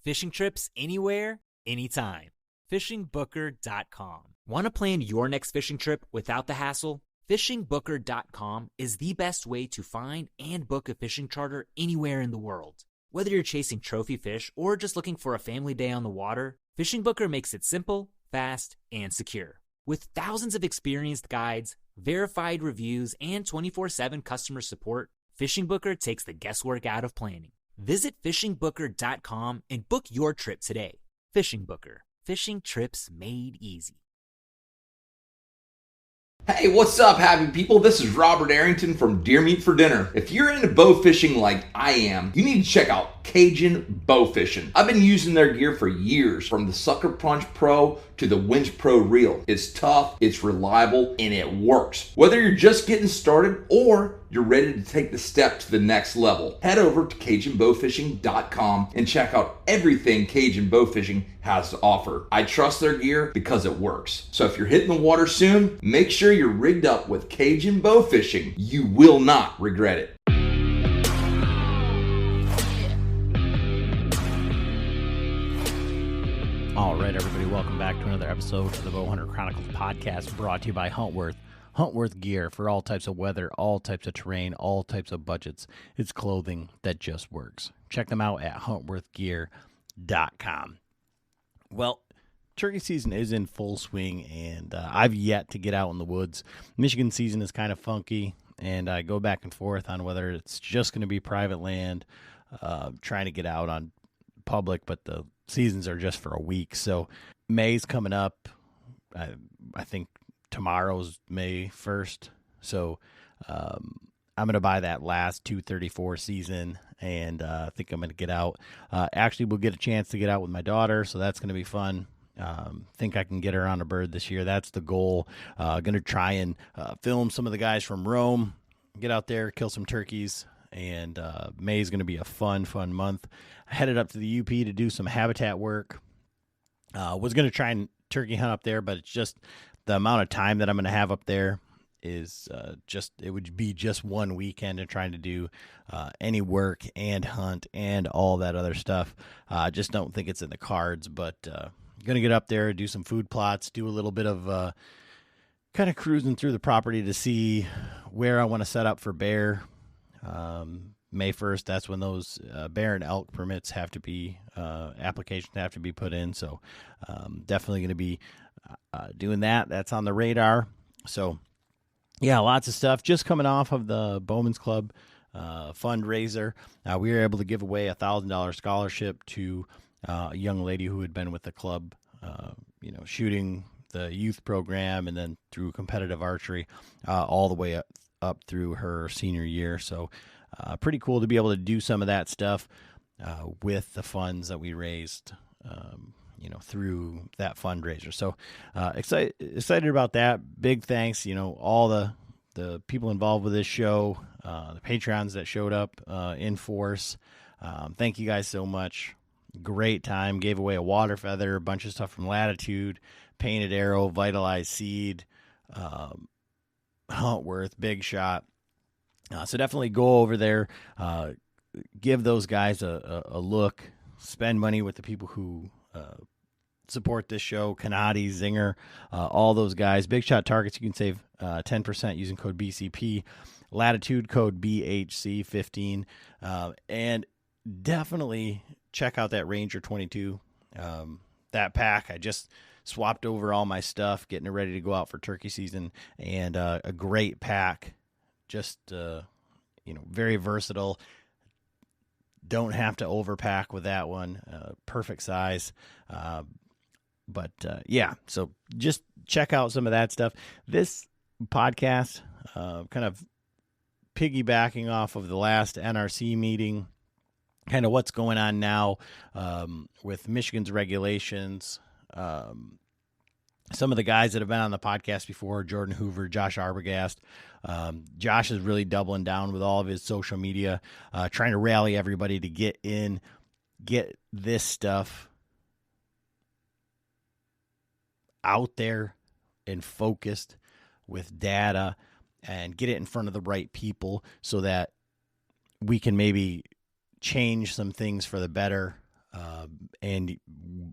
Fishing trips anywhere, anytime. FishingBooker.com. Want to plan your next fishing trip without the hassle? FishingBooker.com is the best way to find and book a fishing charter anywhere in the world. Whether you're chasing trophy fish or just looking for a family day on the water, Fishing Booker makes it simple, fast, and secure. With thousands of experienced guides, verified reviews, and 24/7 customer support, Fishing Booker takes the guesswork out of planning. Visit FishingBooker.com and book your trip today. Fishing Booker. Fishing trips made easy. Hey, what's up, happy people? This is Robert Arrington from Deer Meat for Dinner. If you're into bow fishing like I am, you need to check out Cajun Bow Fishing. I've been using their gear for years, from the Sucker Punch Pro to the Winch Pro Reel. It's tough, it's reliable, and it works. Whether you're just getting started or you're ready to take the step to the next level, head over to CajunBowfishing.com and check out everything Cajun Bow Fishing has to offer. I trust their gear because it works. So if you're hitting the water soon, make sure you're rigged up with Cajun Bow Fishing. You will not regret it. All right, everybody, welcome back to another episode of the Bowhunter Chronicles podcast, brought to you by Huntworth. Huntworth gear for all types of weather, all types of terrain, all types of budgets. It's clothing that just works. Check them out at huntworthgear.com. Well, turkey season is in full swing, and I've yet to get out in the woods. Michigan season is kind of funky, and I go back and forth on whether it's just going to be private land, trying to get out on public, but the seasons are just for a week. So May's coming up. I think tomorrow's May 1st. So I'm going to buy that last 234 season, and I think I'm going to get out. Actually, we'll get a chance to get out with my daughter, so that's going to be fun. Think I can get her on a bird this year. That's the goal. Going to try and film some of the guys from Rome, get out there, kill some turkeys. And May is going to be a fun month. I headed up to the UP to do some habitat work. Was going to try and turkey hunt up there, but it's just the amount of time that I'm going to have up there is it would be just one weekend of trying to do any work and hunt and all that other stuff. Just don't think it's in the cards, but going to get up there, do some food plots, do a little bit of kind of cruising through the property to see where I want to set up for bear. May 1st, that's when those bear and elk permits have to be, applications have to be put in. So definitely going to be doing that. That's on the radar. So yeah, lots of stuff. Just coming off of the Bowman's Club fundraiser. We were able to give away a $1,000 scholarship to a young lady who had been with the club, shooting the youth program and then through competitive archery all the way up through her senior year. So pretty cool to be able to do some of that stuff with the funds that we raised, through that fundraiser. So excited about that. Big thanks, all the people involved with this show, the Patreons that showed up in force. Thank you guys so much. Great time. Gave away a water feather, a bunch of stuff from Latitude, painted arrow, vitalized seed, Huntworth, Big Shot. So definitely go over there, give those guys a look, spend money with the people who support this show, Canati, Zinger, all those guys. Big Shot Targets, you can save 10% using code BCP, Latitude code BHC15, and definitely check out that Ranger 22, that pack. I just swapped over all my stuff, getting it ready to go out for turkey season, and a great pack. Just, very versatile. Don't have to overpack with that one. Perfect size. So just check out some of that stuff. This podcast, kind of piggybacking off of the last NRC meeting, kind of what's going on now with Michigan's regulations. Some of the guys that have been on the podcast before, Jordan Hoover, Josh Arbogast. Josh is really doubling down with all of his social media, trying to rally everybody to get this stuff out there and focused with data and get it in front of the right people so that we can maybe change some things for the better and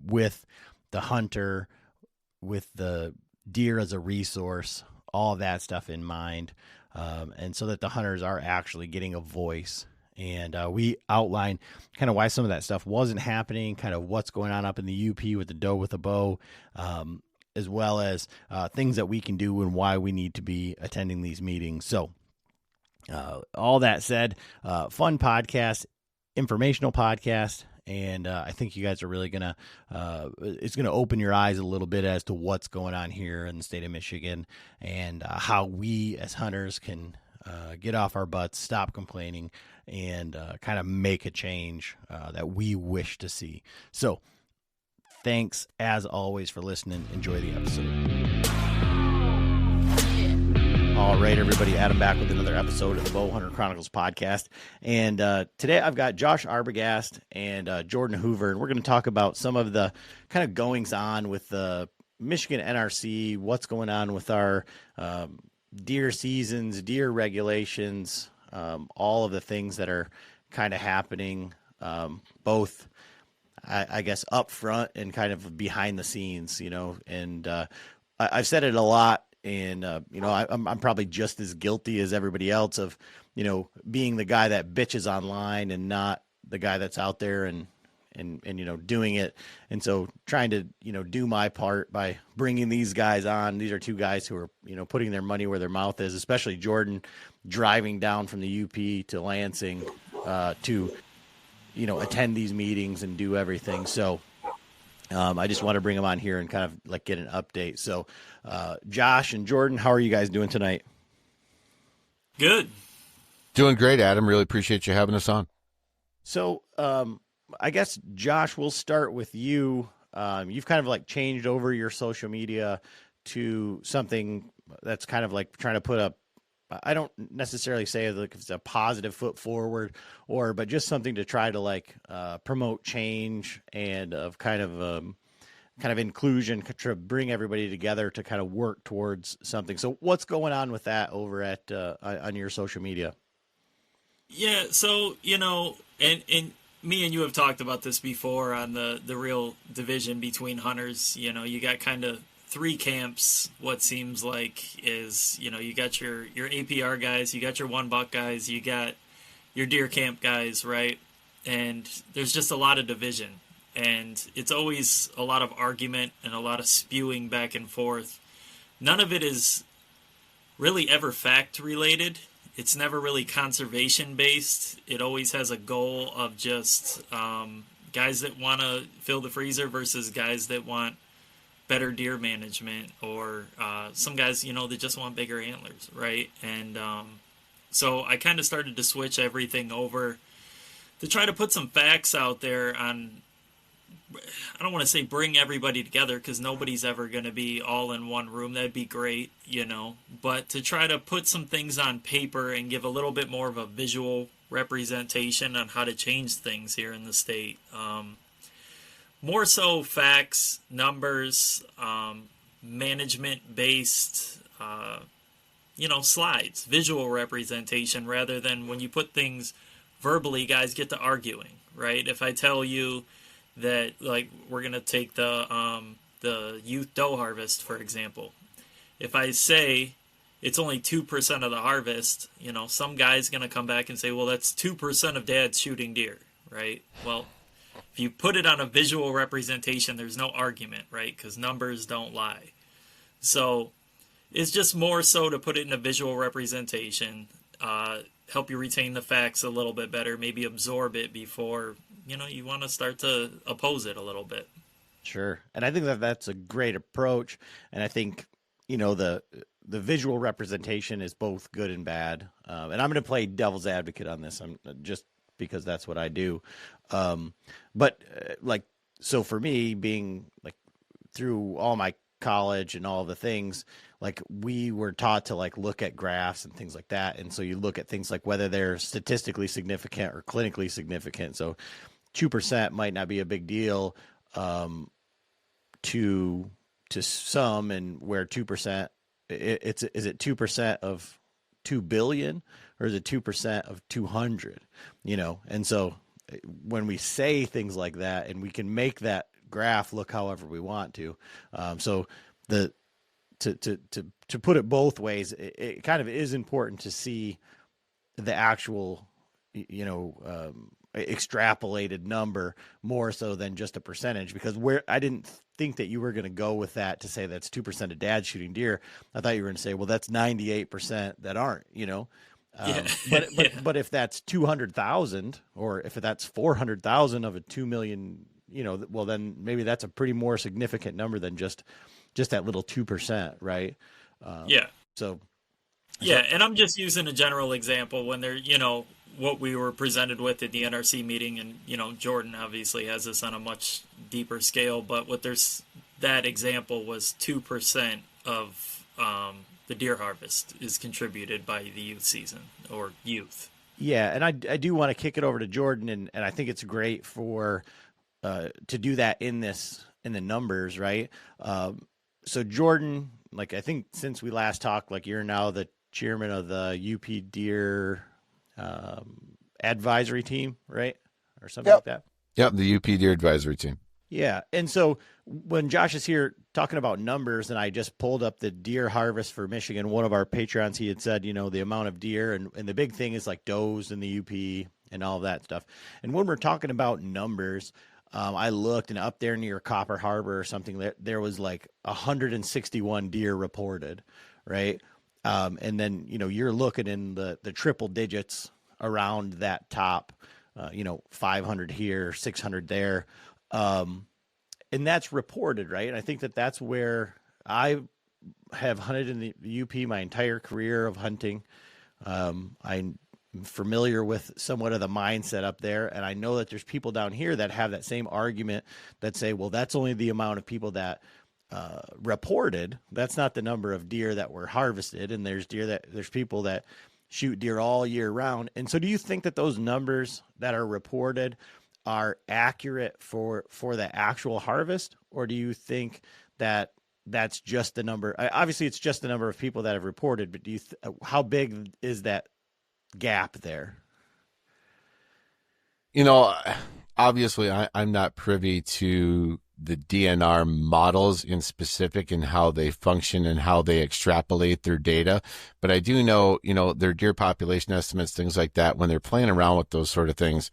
with the hunter, with the deer as a resource, all of that stuff in mind, and so that the hunters are actually getting a voice. And we outline kind of why some of that stuff wasn't happening, kind of what's going on up in the UP with the doe with the bow, as well as things that we can do and why we need to be attending these meetings. So all that said, fun podcast, informational podcast. And I think you guys are really it's going to open your eyes a little bit as to what's going on here in the state of Michigan, and how we as hunters can get off our butts, stop complaining, and kind of make a change that we wish to see. So thanks as always for listening. Enjoy the episode. All right, everybody, Adam back with another episode of the Bowhunter Chronicles podcast. And today I've got Josh Arbogast and Jordan Hoover, and we're going to talk about some of the kind of goings on with the Michigan NRC, what's going on with our deer seasons, deer regulations, all of the things that are kind of happening, both, I guess, up front and kind of behind the scenes, and I've said it a lot. And, I'm probably just as guilty as everybody else of, being the guy that bitches online and not the guy that's out there and doing it. And so trying to, do my part by bringing these guys on. These are two guys who are, putting their money where their mouth is, especially Jordan driving down from the UP to Lansing to, attend these meetings and do everything. So I just want to bring them on here and kind of like get an update. So, Josh and Jordan, how are you guys doing tonight? Good. Doing great, Adam. Really appreciate you having us on. So, I guess, Josh, we'll start with you. You've kind of like changed over your social media to something that's kind of like trying to put I don't necessarily say like it's a positive foot forward but just something to try to like promote change and of kind of inclusion to bring everybody together to kind of work towards something. So what's going on with that over at on your social media? Yeah, so and me and you have talked about this before on the real division between hunters. You got kind of three camps. What seems like is you got your APR guys, you got your one buck guys, you got your deer camp guys, right? And there's just a lot of division, and it's always a lot of argument and a lot of spewing back and forth. None of it is really ever fact related. It's never really conservation based. It always has a goal of just guys that want to fill the freezer versus guys that want better deer management, or some guys, that just want bigger antlers, right? And so I kind of started to switch everything over to try to put some facts out there on, I don't want to say bring everybody together, because nobody's ever going to be all in one room. That'd be great, but to try to put some things on paper and give a little bit more of a visual representation on how to change things here in the state. More so facts, numbers, management-based, slides, visual representation, rather than when you put things verbally, guys get to arguing, right? If I tell you that, like, we're going to take the youth doe harvest, for example. If I say it's only 2% of the harvest, some guy's going to come back and say, well, that's 2% of dads shooting deer, right? Well, if you put it on a visual representation, there's no argument, right? Because numbers don't lie. So it's just more so to put it in a visual representation, help you retain the facts a little bit better, maybe absorb it before, you want to start to oppose it a little bit. Sure. And I think that that's a great approach. And I think, the visual representation is both good and bad. And I'm going to play devil's advocate on this. I'm just because that's what I do. So for me, being like through all my college and all the things, like we were taught to like look at graphs and things like that. And so you look at things like whether they're statistically significant or clinically significant. So 2% might not be a big deal to some, and where 2%, is it 2% of 2 billion or is it 2% of 200? And so when we say things like that, and we can make that graph look however we want to. So to put it both ways, it kind of is important to see the actual, extrapolated number more so than just a percentage, because I didn't think that you were going to go with that to say that's 2% of dads shooting deer. I thought you were going to say, well, that's 98% that aren't, but if that's 200,000, or if that's 400,000 of a 2 million, well, then maybe that's a pretty more significant number than just that little 2%. Right. And I'm just using a general example when they're, what we were presented with at the NRC meeting, and, Jordan obviously has this on a much deeper scale, but that example was 2% of the deer harvest is contributed by the youth season or youth. Yeah. And I do want to kick it over to Jordan, and I think it's great for to do that in the numbers. Right. So Jordan, like, I think since we last talked, like, you're now the chairman of the UP Deer advisory team, right? Or something like that. Yep, the UP Deer advisory team. Yeah. And so when Josh is here talking about numbers, and I just pulled up the deer harvest for Michigan, one of our Patreons, he had said, the amount of deer, and the big thing is like does in the UP and all of that stuff. And when we're talking about numbers, I looked, and up there near Copper Harbor or something, there was like 161 deer reported, right? And then, you're looking in the triple digits around that top, 500 here, 600 there. And that's reported, right? And I think that's where I have hunted in the UP my entire career of hunting. I'm familiar with somewhat of the mindset up there. And I know that there's people down here that have that same argument that say, well, that's only the amount of people that reported. That's not the number of deer that were harvested. And there's people that shoot deer all year round. And so do you think that those numbers that are reported are accurate for the actual harvest? Or do you think that that's just the number? Obviously it's just the number of people that have reported, but how big is that gap there? Obviously I'm not privy to the DNR models in specific and how they function and how they extrapolate their data. But I do know, their deer population estimates, things like that, when they're playing around with those sort of things,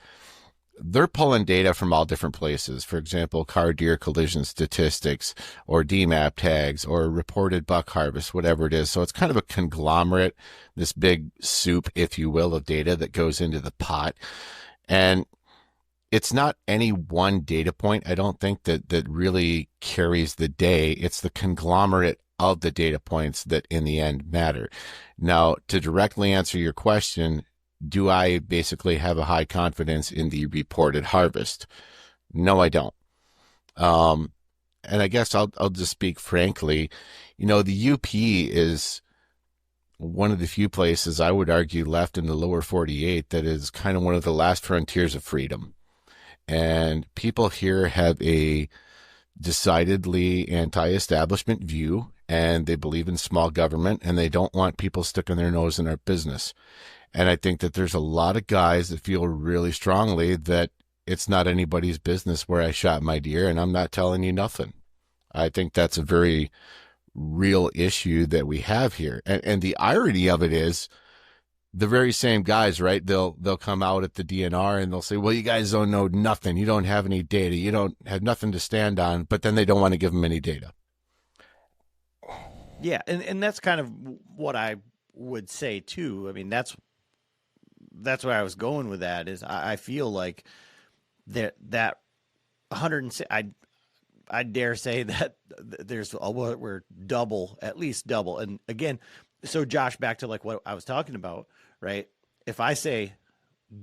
they're pulling data from all different places. For example, car deer collision statistics or DMAP tags or reported buck harvest, whatever it is. So it's kind of a conglomerate, this big soup, if you will, of data that goes into the pot. And it's not any one data point, I don't think, that really carries the day. It's the conglomerate of the data points that in the end matter. Now, to directly answer your question, do I basically have a high confidence in the reported harvest? No, I don't. And I guess I'll just speak frankly. The UP is one of the few places I would argue left in the lower 48 that is kind of one of the last frontiers of freedom. And people here have a decidedly anti-establishment view, and they believe in small government, and they don't want people sticking their nose in our business. And I think that there's a lot of guys that feel really strongly that it's not anybody's business where I shot my deer, and I'm not telling you nothing. I think that's a very real issue that we have here. And the irony of it is, the very same guys, right? They'll come out at the DNR and they'll say, well, you guys don't know nothing. You don't have any data. You don't have nothing to stand on, but then they don't want to give them any data. Yeah. And that's kind of what I would say too. I mean, that's where I was going with that is I feel like that 106, I dare say that we're at least double. And again, so Josh, back to like what I was talking about, right? If I say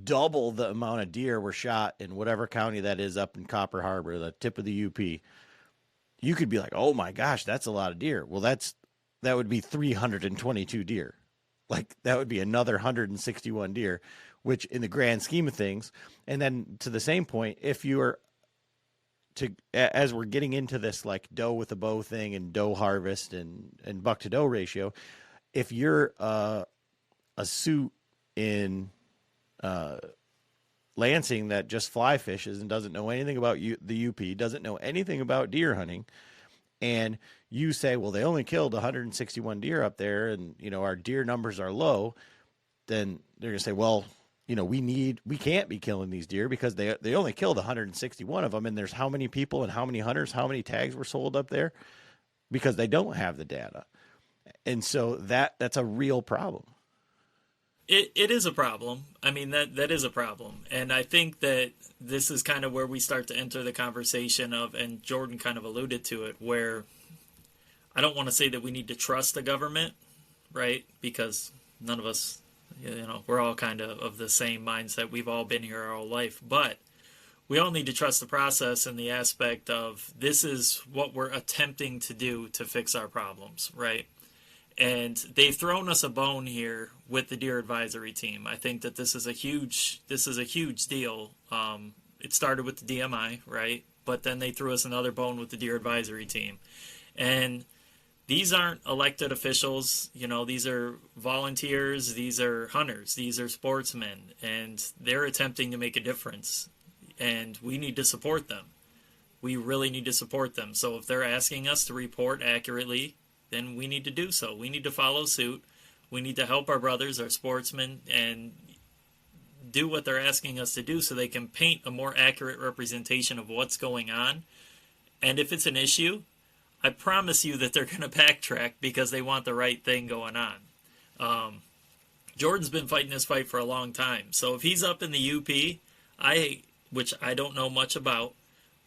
double the amount of deer were shot in whatever county that is up in Copper Harbor, the tip of the UP, you could be like, oh my gosh, that's a lot of deer. Well, that would be 322 deer. Like that would be another 161 deer, which in the grand scheme of things. And then to the same point, if you are as we're getting into this like doe with a bow thing and doe harvest and buck to doe ratio, if you're a suit in Lansing that just fly fishes and doesn't know anything about the UP, doesn't know anything about deer hunting, and you say, well, they only killed 161 deer up there, and our deer numbers are low, then they're gonna say, well, we can't be killing these deer because they only killed 161 of them, and there's how many people and how many hunters, how many tags were sold up there, because they don't have the data. And so that's a real problem. It is a problem. I mean, that is a problem. And I think that this is kind of where we start to enter the conversation of, and Jordan kind of alluded to it, where I don't want to say that we need to trust the government, right? Because none of us, we're all kind of the same mindset. We've all been here our whole life. But we all need to trust the process in the aspect of this is what we're attempting to do to fix our problems, right? And they've thrown us a bone here with the deer advisory team. I think that this is a huge deal. It started with the DMI, right? But then they threw us another bone with the deer advisory team. And these aren't elected officials, these are volunteers, these are hunters, these are sportsmen, and they're attempting to make a difference. And we need to support them. We really need to support them. So if they're asking us to report accurately, then we need to do so. We need to follow suit. We need to help our brothers, our sportsmen, and do what they're asking us to do so they can paint a more accurate representation of what's going on. And if it's an issue, I promise you that they're going to backtrack because they want the right thing going on. Jordan's been fighting this fight for a long time. So if he's up in the UP, which I don't know much about,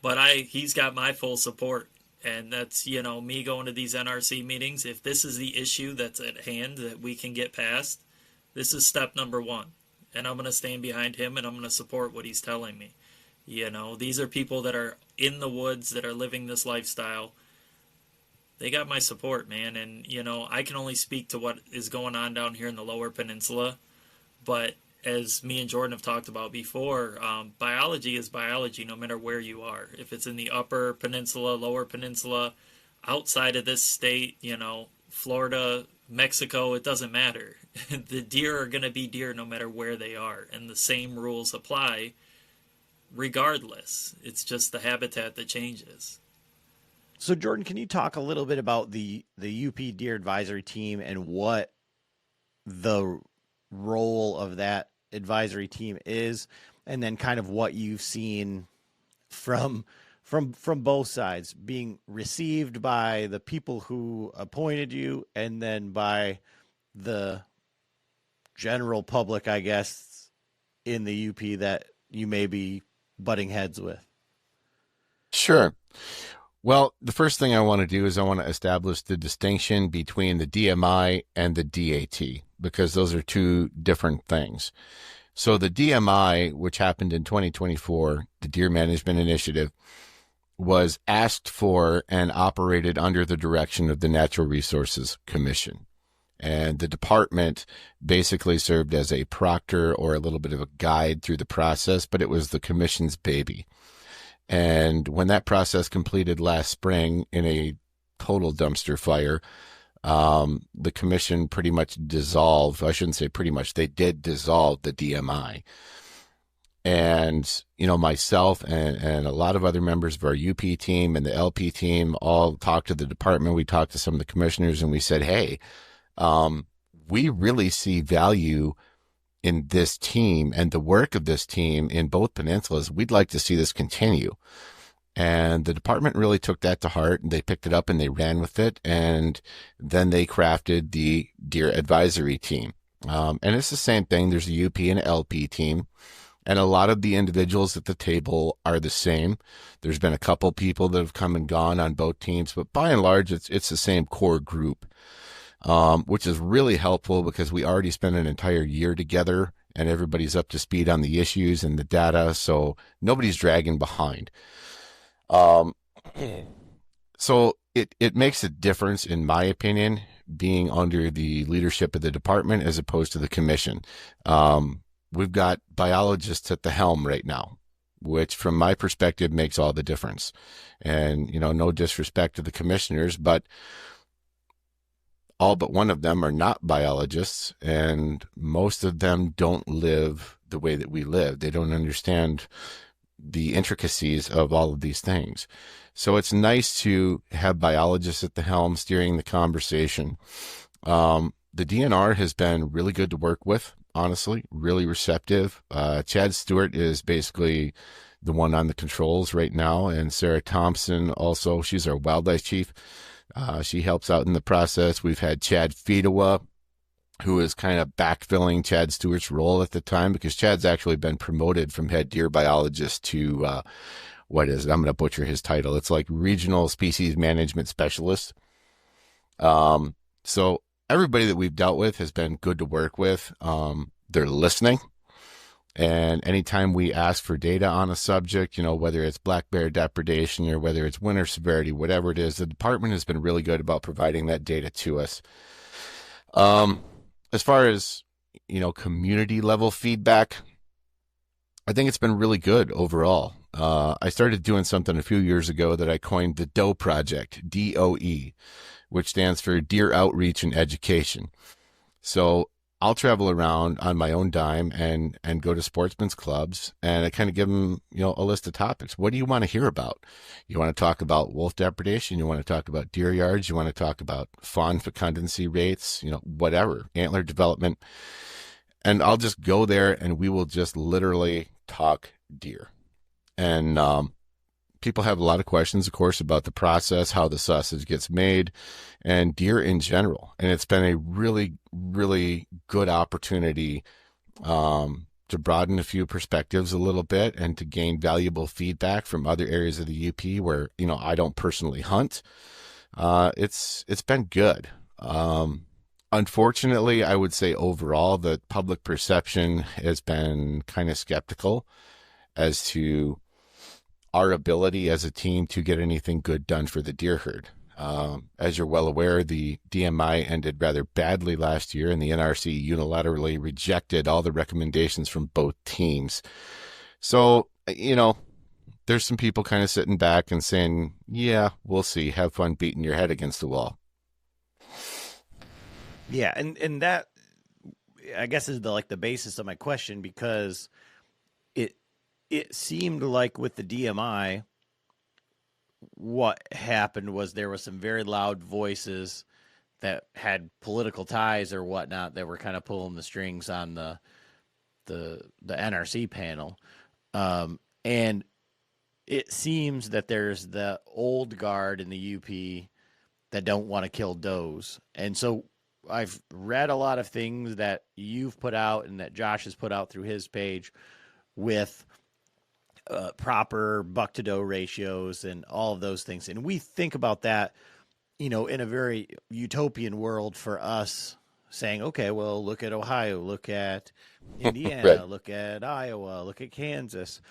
but he's got my full support. And that's, me going to these NRC meetings. If this is the issue that's at hand that we can get past, this is step number one. And I'm going to stand behind him and I'm going to support what he's telling me. These are people that are in the woods, that are living this lifestyle. They got my support, man. And, I can only speak to what is going on down here in the Lower Peninsula. But as me and Jordan have talked about before, biology is biology no matter where you are. If it's in the Upper Peninsula, Lower Peninsula, outside of this state, Florida, Mexico, it doesn't matter. The deer are going to be deer no matter where they are. And the same rules apply regardless. It's just the habitat that changes. So, Jordan, can you talk a little bit about the UP Deer Advisory Team and what the role of that advisory team is, and then kind of what you've seen from both sides, being received by the people who appointed you and then by the general public, I guess, in the UP that you may be butting heads with? Sure. Well, the first thing I want to do is I want to establish the distinction between the DMI and the DAT, because those are two different things. So the DMI, which happened in 2024, the Deer Management Initiative, was asked for and operated under the direction of the Natural Resources Commission. And the department basically served as a proctor or a little bit of a guide through the process, but it was the commission's baby. And when that process completed last spring in a total dumpster fire, the commission pretty much dissolved. I shouldn't say pretty much. They did dissolve the DMI. And, myself and a lot of other members of our UP team and the LP team all talked to the department. We talked to some of the commissioners and we said, hey, we really see value in this team and the work of this team in both peninsulas. We'd like to see this continue. And the department really took that to heart, and they picked it up and they ran with it. And then they crafted the Deer Advisory Team. And it's the same thing. There's a UP and LP team, and a lot of the individuals at the table are the same. There's been a couple people that have come and gone on both teams, but by and large, it's the same core group. Which is really helpful because we already spent an entire year together and everybody's up to speed on the issues and the data. So nobody's dragging behind. So it makes a difference, in my opinion, being under the leadership of the department as opposed to the commission. We've got biologists at the helm right now, which from my perspective makes all the difference. And, no disrespect to the commissioners, but all but one of them are not biologists, and most of them don't live the way that we live. They don't understand the intricacies of all of these things. So it's nice to have biologists at the helm steering the conversation. The DNR has been really good to work with, honestly, really receptive. Chad Stewart is basically the one on the controls right now, and Sarah Thompson also, she's our wildlife chief. She helps out in the process. We've had Chad Fedewa, who is kind of backfilling Chad Stewart's role at the time, because Chad's actually been promoted from head deer biologist to, what is it? I'm going to butcher his title. It's like regional species management specialist. So everybody that we've dealt with has been good to work with. They're listening. And anytime we ask for data on a subject, whether it's black bear depredation or whether it's winter severity, whatever it is, the department has been really good about providing that data to us. As far as, community level feedback, I think it's been really good overall. I started doing something a few years ago that I coined the DOE project, DOE, which stands for Deer Outreach and Education. So I'll travel around on my own dime and go to sportsmen's clubs, and I kind of give them, a list of topics. What do you want to hear about? You want to talk about wolf depredation? You want to talk about deer yards? You want to talk about fawn fecundancy rates? Whatever, antler development. And I'll just go there and we will just literally talk deer. And people have a lot of questions, of course, about the process, how the sausage gets made, and deer in general. And it's been a really, really good opportunity to broaden a few perspectives a little bit and to gain valuable feedback from other areas of the UP where, I don't personally hunt. It's been good. Unfortunately, I would say overall, the public perception has been kind of skeptical as to our ability as a team to get anything good done for the deer herd. As you're well aware, the DMI ended rather badly last year, and the NRC unilaterally rejected all the recommendations from both teams. So, there's some people kind of sitting back and saying, yeah, we'll see. Have fun beating your head against the wall. Yeah, and that, I guess, is the basis of my question, because it seemed like with the DMI, what happened was there were some very loud voices that had political ties or whatnot that were kind of pulling the strings on the NRC panel. And it seems that there's the old guard in the UP that don't want to kill does. And so I've read a lot of things that you've put out and that Josh has put out through his page with proper buck to doe ratios and all of those things. And we think about that, in a very utopian world for us, saying, okay, well, look at Ohio, look at Indiana, right. Look at Iowa, look at Kansas.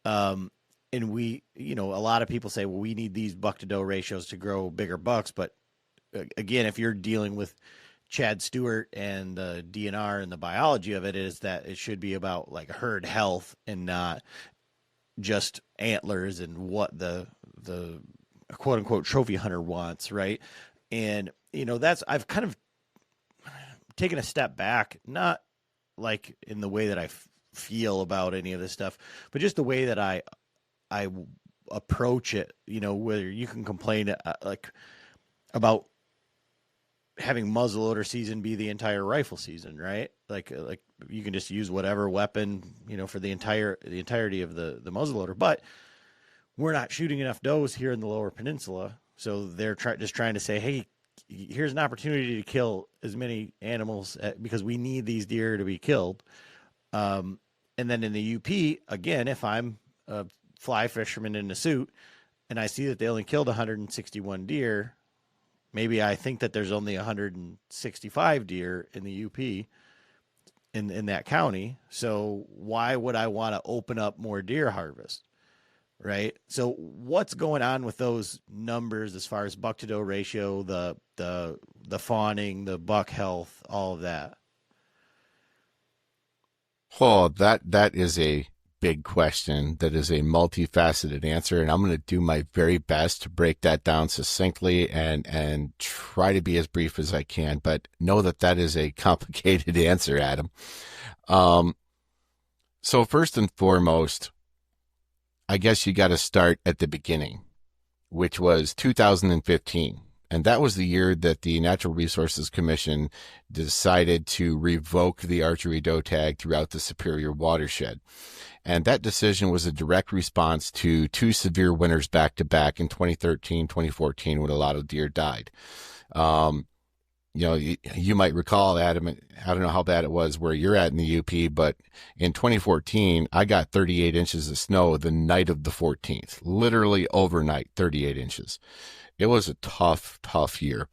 And we, a lot of people say, well, we need these buck to doe ratios to grow bigger bucks. But again, if you're dealing with Chad Stewart and the DNR and the biology of it, is that it should be about herd health and not just antlers and what the quote unquote trophy hunter wants. Right. And, I've kind of taken a step back, not in the way that I feel about any of this stuff, but just the way that I approach it, whether you can complain about having muzzleloader season be the entire rifle season, right? Like you can just use whatever weapon, for the entirety of the muzzleloader, but we're not shooting enough does here in the Lower Peninsula. So they're just trying to say, hey, here's an opportunity to kill as many animals because we need these deer to be killed. And then in the UP, again, if I'm a fly fisherman in a suit and I see that they only killed 161 deer, maybe I think that there's only 165 deer in the UP in that county. So why would I want to open up more deer harvest? Right. So what's going on with those numbers as far as buck to doe ratio, the fawning, the buck health, all of that? Oh, that is a big question. That is a multifaceted answer, and I'm going to do my very best to break that down succinctly and try to be as brief as I can. But know that is a complicated answer, Adam. So first and foremost, I guess you got to start at the beginning, which was 2015. And that was the year that the Natural Resources Commission decided to revoke the archery doe tag throughout the Superior watershed. And that decision was a direct response to two severe winters back to back in 2013, 2014, when a lot of deer died. You might recall, Adam, I don't know how bad it was where you're at in the UP, but in 2014, I got 38 inches of snow the night of the 14th, literally overnight, 38 inches. It was a tough year.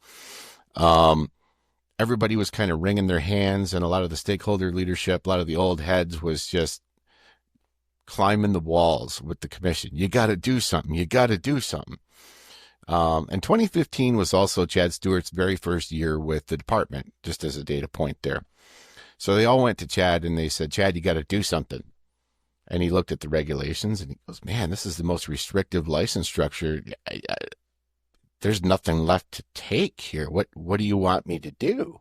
Everybody was kind of wringing their hands, and a lot of the stakeholder leadership, a lot of the old heads was just climbing the walls with the commission. You got to do something. You got to do something. And 2015 was also Chad Stewart's very first year with the department, just as a data point there. So they all went to Chad and they said, Chad, you got to do something. And he looked at the regulations and he goes, man, this is the most restrictive license structure. There's nothing left to take here. What do you want me to do?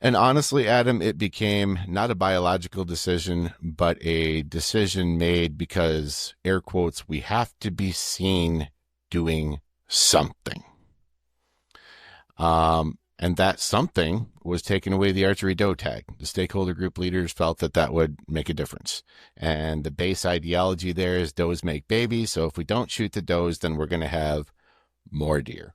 And honestly, Adam, it became not a biological decision, but a decision made because, air quotes, we have to be seen doing something. And that something was taking away the archery doe tag. The stakeholder group leaders felt that would make a difference. And the base ideology there is does make babies. So if we don't shoot the does, then we're going to have more deer.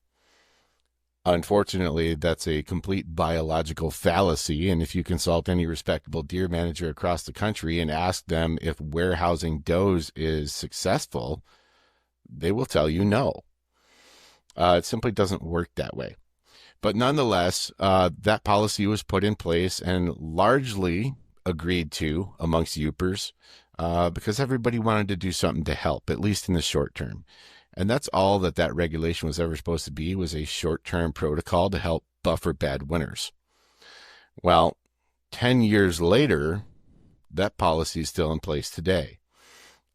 Unfortunately, that's a complete biological fallacy. And if you consult any respectable deer manager across the country and ask them if warehousing does is successful, they will tell you no. It simply doesn't work that way. But nonetheless, that policy was put in place and largely agreed to amongst Yoopers because everybody wanted to do something to help, at least in the short term. And that's all that regulation was ever supposed to be, was a short-term protocol to help buffer bad winters. Well, 10 years later, that policy is still in place today.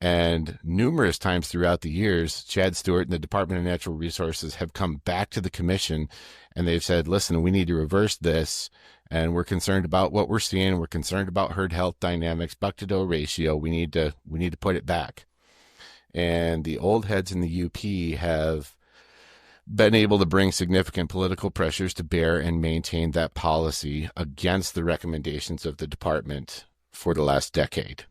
And numerous times throughout the years, Chad Stewart and the Department of Natural Resources have come back to the commission and they've said, listen, we need to reverse this. And we're concerned about what we're seeing. We're concerned about herd health dynamics, buck to doe ratio. We need to put it back. And the old heads in the UP have been able to bring significant political pressures to bear and maintain that policy against the recommendations of the department for the last decade.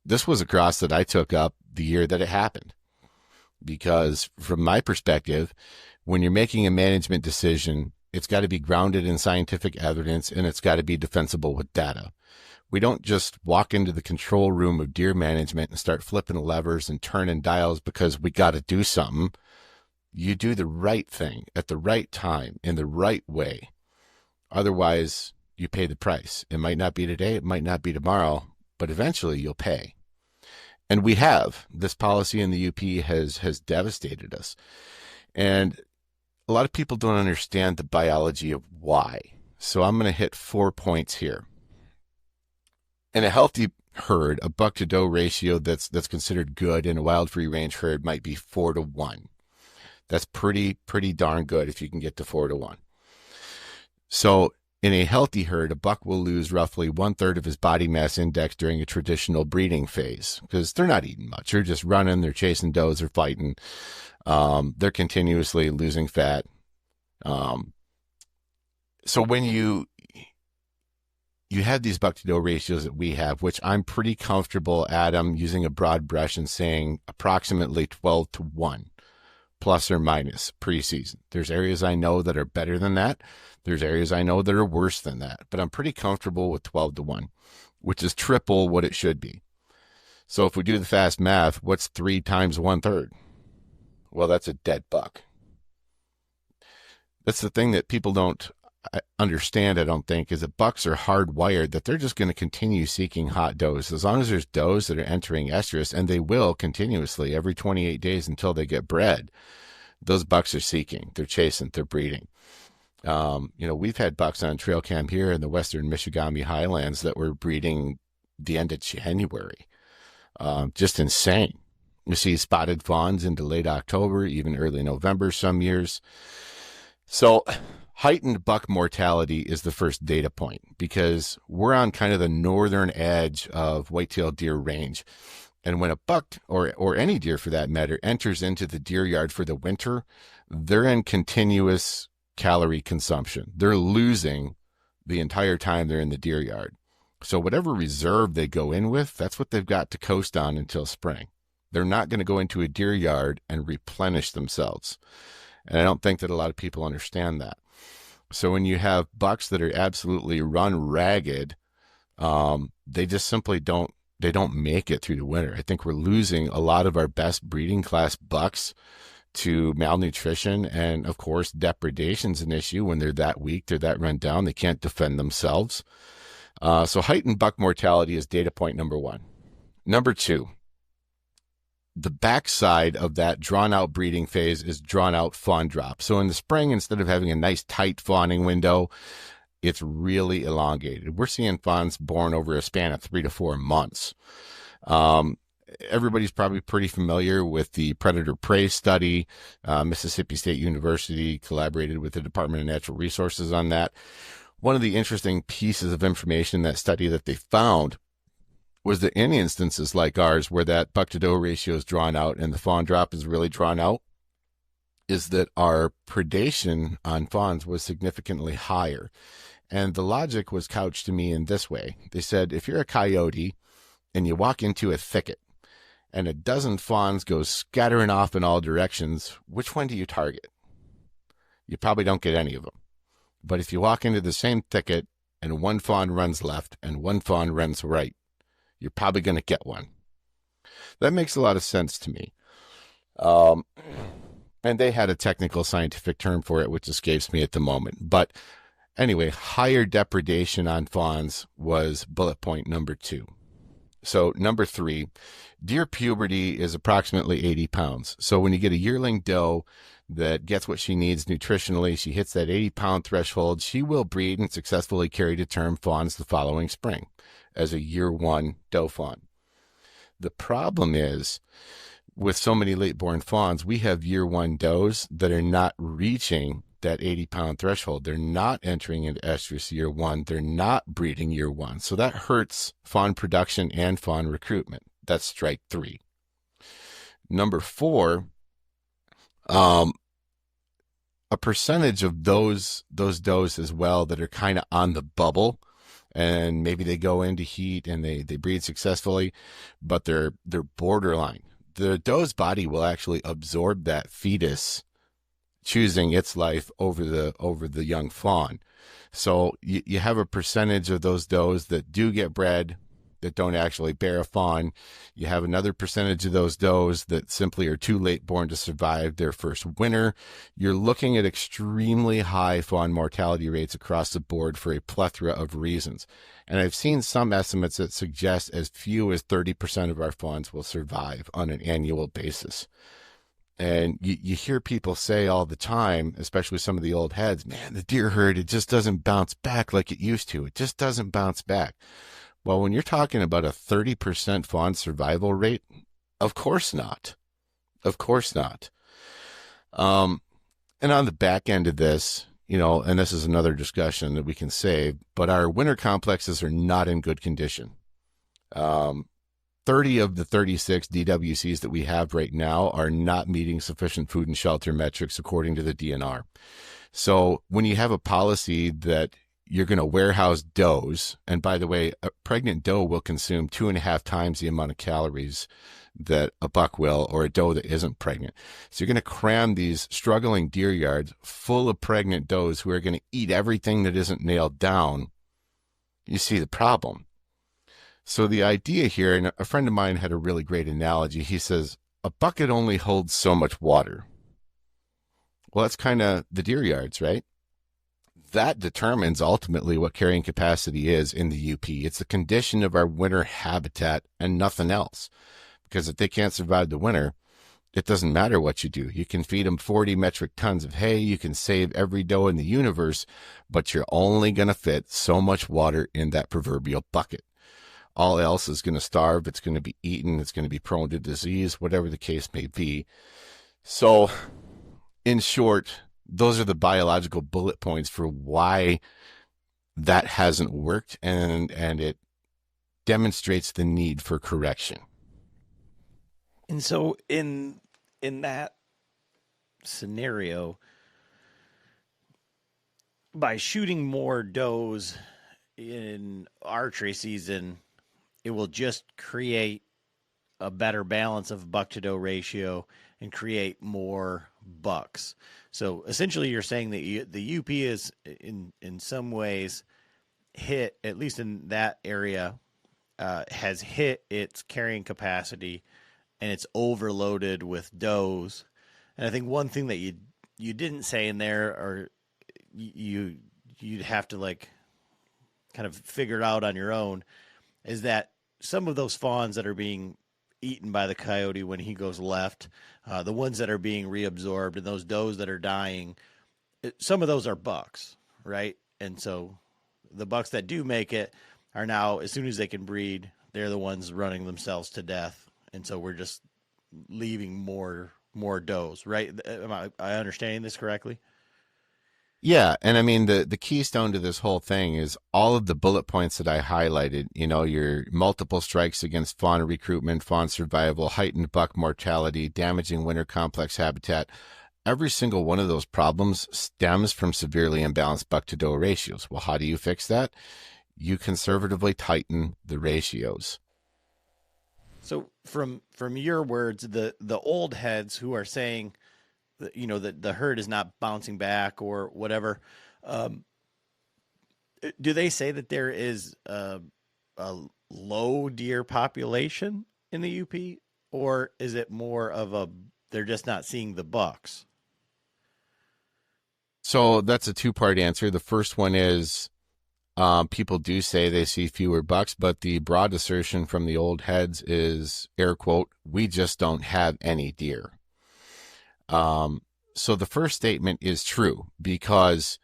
This was a cross that I took up the year that it happened, because from my perspective, when you're making a management decision, it's got to be grounded in scientific evidence and it's got to be defensible with data. We don't just walk into the control room of deer management and start flipping levers and turning dials because we got to do something. You do the right thing at the right time in the right way. Otherwise, you pay the price. It might not be today, it might not be tomorrow, but eventually you'll pay. And we have. This policy in the UP has devastated us. And a lot of people don't understand the biology of why. So I'm going to hit 4 points here. In a healthy herd, a buck to doe ratio that's considered good in a wild free range herd might be 4 to 1. That's pretty darn good if you can get to 4 to 1. So in a healthy herd, a buck will lose roughly 1/3 of his body mass index during a traditional breeding phase because they're not eating much. They're just running, they're chasing does, they're fighting. They're continuously losing fat. So when you have these buck to doe ratios that we have, which I'm pretty comfortable, Adam, using a broad brush and saying approximately 12 to 1, plus or minus preseason. There's areas I know that are better than that. There's areas I know that are worse than that, but I'm pretty comfortable with 12 to 1, which is triple what it should be. So if we do the fast math, what's 3 times 1/3? Well, that's a dead buck. That's the thing that people don't understand, I don't think, is that bucks are hardwired that they're just going to continue seeking hot does. As long as there's does that are entering estrus, and they will continuously every 28 days until they get bred, those bucks are seeking, they're chasing, they're breeding. We've had bucks on trail cam here in the western Michigamme highlands that were breeding the end of January. Just insane. You see spotted fawns into late October, even early November some years. So heightened buck mortality is the first data point because we're on kind of the northern edge of white-tailed deer range. And when a buck or any deer for that matter enters into the deer yard for the winter, they're in continuous calorie consumption. They're losing the entire time they're in the deer yard. So whatever reserve they go in with, that's what they've got to coast on until spring. They're not going to go into a deer yard and replenish themselves. And I don't think that a lot of people understand that. So when you have bucks that are absolutely run ragged, they just simply don't make it through the winter. I think we're losing a lot of our best breeding class bucks to malnutrition, and of course depredation's an issue. When they're that weak, they're that run down, they can't defend themselves. So heightened buck mortality is data point number one. Number two, the backside of that drawn out breeding phase is drawn out fawn drop. So in the spring, instead of having a nice tight fawning window, it's really elongated. We're seeing fawns born over a span of 3 to 4 months. Everybody's probably pretty familiar with the predator prey study. Mississippi State University collaborated with the Department of Natural Resources on that. One of the interesting pieces of information in that study that they found was that in instances like ours, where that buck to doe ratio is drawn out and the fawn drop is really drawn out, is that our predation on fawns was significantly higher. And the logic was couched to me in this way. They said, if you're a coyote and you walk into a thicket and a dozen fawns go scattering off in all directions, which one do you target? You probably don't get any of them. But if you walk into the same thicket and one fawn runs left and one fawn runs right, you're probably going to get one. That makes a lot of sense to me. And they had a technical scientific term for it, which escapes me at the moment. But anyway, higher depredation on fawns was bullet point number 2. So number 3, deer puberty is approximately 80 pounds. So when you get a yearling doe that gets what she needs nutritionally, she hits that 80-pound threshold, she will breed and successfully carry to term fawns the following spring as a year 1 doe fawn. The problem is, with so many late-born fawns, we have year 1 does that are not reaching that 80-pound threshold. They're not entering into estrus year 1. They're not breeding year 1. So that hurts fawn production and fawn recruitment. That's strike 3. Number 4, a percentage of those does as well that are kind of on the bubble, and maybe they go into heat and they breed successfully, but they're borderline. The doe's body will actually absorb that fetus, choosing its life over the young fawn. So you have a percentage of those does that do get bred that don't actually bear a fawn. You have another percentage of those does that simply are too late born to survive their first winter. You're looking at extremely high fawn mortality rates across the board for a plethora of reasons. And I've seen some estimates that suggest as few as 30% of our fawns will survive on an annual basis. And you hear people say all the time, especially some of the old heads, man, the deer herd, it just doesn't bounce back like it used to. It just doesn't bounce back. Well, when you're talking about a 30% fawn survival rate, of course not. Of course not. And on the back end of this, and this is another discussion that we can save, but our winter complexes are not in good condition. 30 of the 36 DWCs that we have right now are not meeting sufficient food and shelter metrics according to the DNR. So when you have a policy that you're going to warehouse does, and by the way, a pregnant doe will consume 2.5 times the amount of calories that a buck will, or a doe that isn't pregnant. So you're going to cram these struggling deer yards full of pregnant does who are going to eat everything that isn't nailed down. You see the problem. So the idea here, and a friend of mine had a really great analogy. He says, a bucket only holds so much water. Well, that's kind of the deer yards, right? That determines ultimately what carrying capacity is in the UP. It's the condition of our winter habitat and nothing else. Because if they can't survive the winter, it doesn't matter what you do. You can feed them 40 metric tons of hay. You can save every doe in the universe, but you're only going to fit so much water in that proverbial bucket. All else is going to starve. It's going to be eaten. It's going to be prone to disease, whatever the case may be. So, in short, those are the biological bullet points for why that hasn't worked, and it demonstrates the need for correction. And so in that scenario, by shooting more does in archery season, it will just create a better balance of buck to doe ratio and create more bucks. So essentially you're saying that the UP is in some ways hit, at least in that area, has hit its carrying capacity and it's overloaded with does. And I think one thing that you didn't say in there, or you'd have to like kind of figure it out on your own, is that some of those fawns that are being eaten by the coyote when he goes left, the ones that are being reabsorbed, and those does that are dying, some of those are bucks, right? And so the bucks that do make it are now, as soon as they can breed, they're the ones running themselves to death. And so we're just leaving more does, right? Am I understanding this correctly? Yeah, and I mean the keystone to this whole thing is all of the bullet points that I highlighted, your multiple strikes against fawn recruitment, fawn survival, heightened buck mortality, damaging winter complex habitat. Every single one of those problems stems from severely imbalanced buck to doe ratios. Well, how do you fix that? You conservatively tighten the ratios. So from your words, the old heads who are saying that the herd is not bouncing back or whatever, do they say that there is a low deer population in the UP, or is it more of they're just not seeing the bucks? So that's a two-part answer. The first one is people do say they see fewer bucks, but the broad assertion from the old heads is, air quote, we just don't have any deer. So the first statement is true because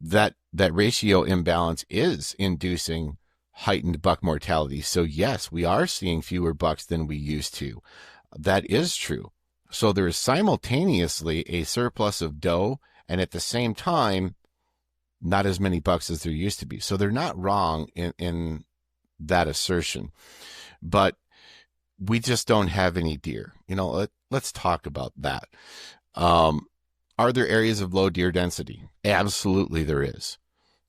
that ratio imbalance is inducing heightened buck mortality. So yes, we are seeing fewer bucks than we used to. That is true. So there is simultaneously a surplus of doe and at the same time, not as many bucks as there used to be. So they're not wrong in that assertion, but we just don't have any deer. Let's talk about that. Are there areas of low deer density? Absolutely there is.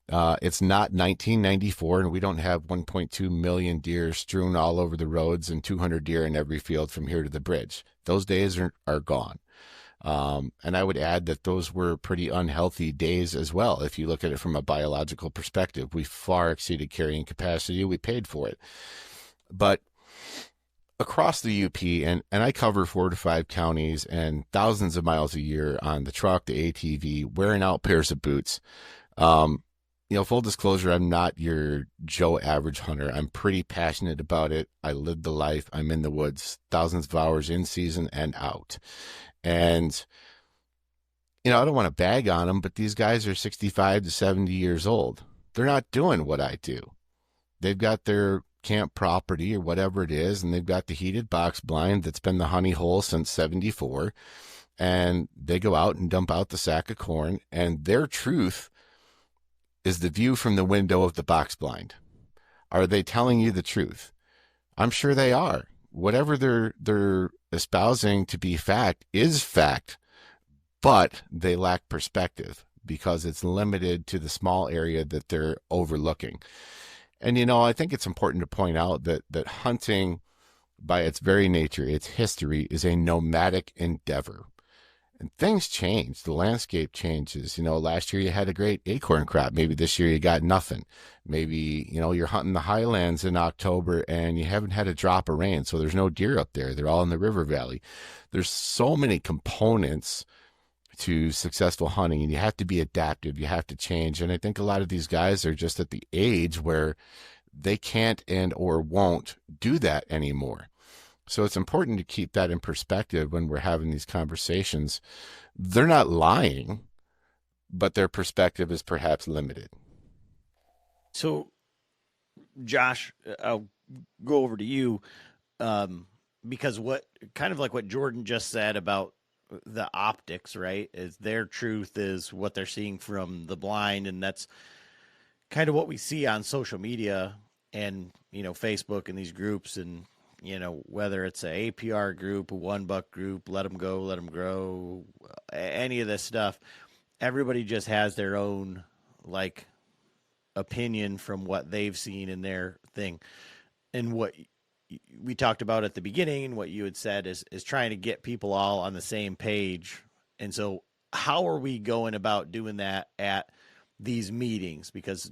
It's not 1994 and we don't have 1.2 million deer strewn all over the roads and 200 deer in every field from here to the bridge. Those days are gone. And I would add that those were pretty unhealthy days as well. If you look at it from a biological perspective, we far exceeded carrying capacity. We paid for it. But across the UP, and I cover 4 to 5 counties and thousands of miles a year on the truck, the ATV, wearing out pairs of boots. Full disclosure, I'm not your Joe average hunter. I'm pretty passionate about it. I live the life. I'm in the woods, thousands of hours in season and out. And, I don't want to bag on them, but these guys are 65 to 70 years old. They're not doing what I do. They've got their camp property or whatever it is, and they've got the heated box blind that's been the honey hole since 74. And they go out and dump out the sack of corn, and their truth is the view from the window of the box blind. Are they telling you the truth? I'm sure they are. Whatever they're espousing to be fact is fact, but they lack perspective because it's limited to the small area that they're overlooking. And, I think it's important to point out that hunting, by its very nature, its history, is a nomadic endeavor. And things change. The landscape changes. Last year you had a great acorn crop. Maybe this year you got nothing. Maybe, you're hunting the highlands in October and you haven't had a drop of rain, so there's no deer up there. They're all in the river valley. There's so many components to successful hunting, and you have to be adaptive. You have to change. And I think a lot of these guys are just at the age where they can't and or won't do that anymore. So it's important to keep that in perspective when we're having these conversations. They're not lying, but their perspective is perhaps limited. So, Josh, I'll go over to you because what Jordan just said about the optics, right? Is their truth is what they're seeing from the blind, and that's kind of what we see on social media and, Facebook and these groups, and, whether it's a APR group, a $1 group, let them go, let them grow, any of this stuff, everybody just has their own, like, opinion from what they've seen in their thing. And what we talked about at the beginning and what you had said is trying to get people all on the same page. And so how are we going about doing that at these meetings? Because,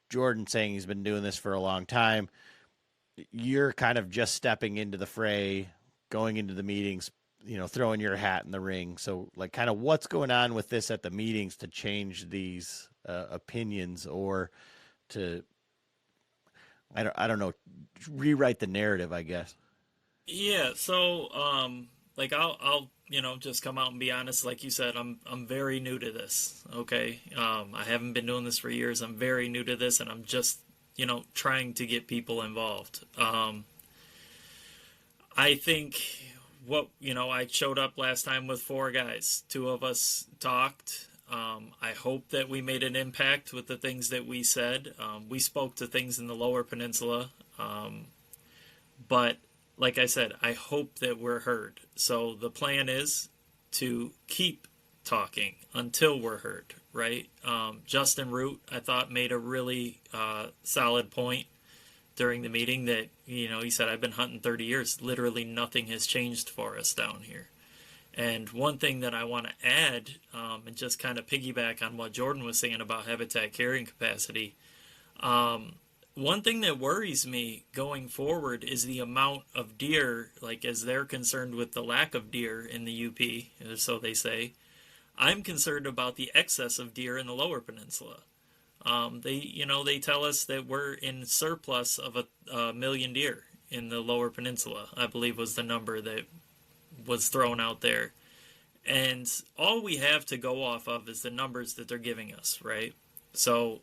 Jordan saying he's been doing this for a long time. You're kind of just stepping into the fray, going into the meetings, throwing your hat in the ring. So, like, kind of what's going on with this at the meetings to change these opinions, or to, I don't know, rewrite the narrative, I guess. Yeah. So, like, I'll just come out and be honest. Like you said, I'm very new to this. Okay. I haven't been doing this for years. I'm very new to this, and I'm just, trying to get people involved. I think I showed up last time with 4 guys. 2 of us talked. I hope that we made an impact with the things that we said. We spoke to things in the Lower Peninsula. But like I said, I hope that we're heard. So the plan is to keep talking until we're heard, right? Justin Root, I thought, made a really solid point during the meeting that, he said, I've been hunting 30 years. Literally nothing has changed for us down here. And one thing that I want to add, and just kind of piggyback on what Jordan was saying about habitat carrying capacity, one thing that worries me going forward is the amount of deer, like, as they're concerned with the lack of deer in the UP, so they say. I'm concerned about the excess of deer in the Lower Peninsula. They tell us that we're in surplus of a million deer in the Lower Peninsula, I believe was the number that was thrown out there. And all we have to go off of is the numbers that they're giving us, right? So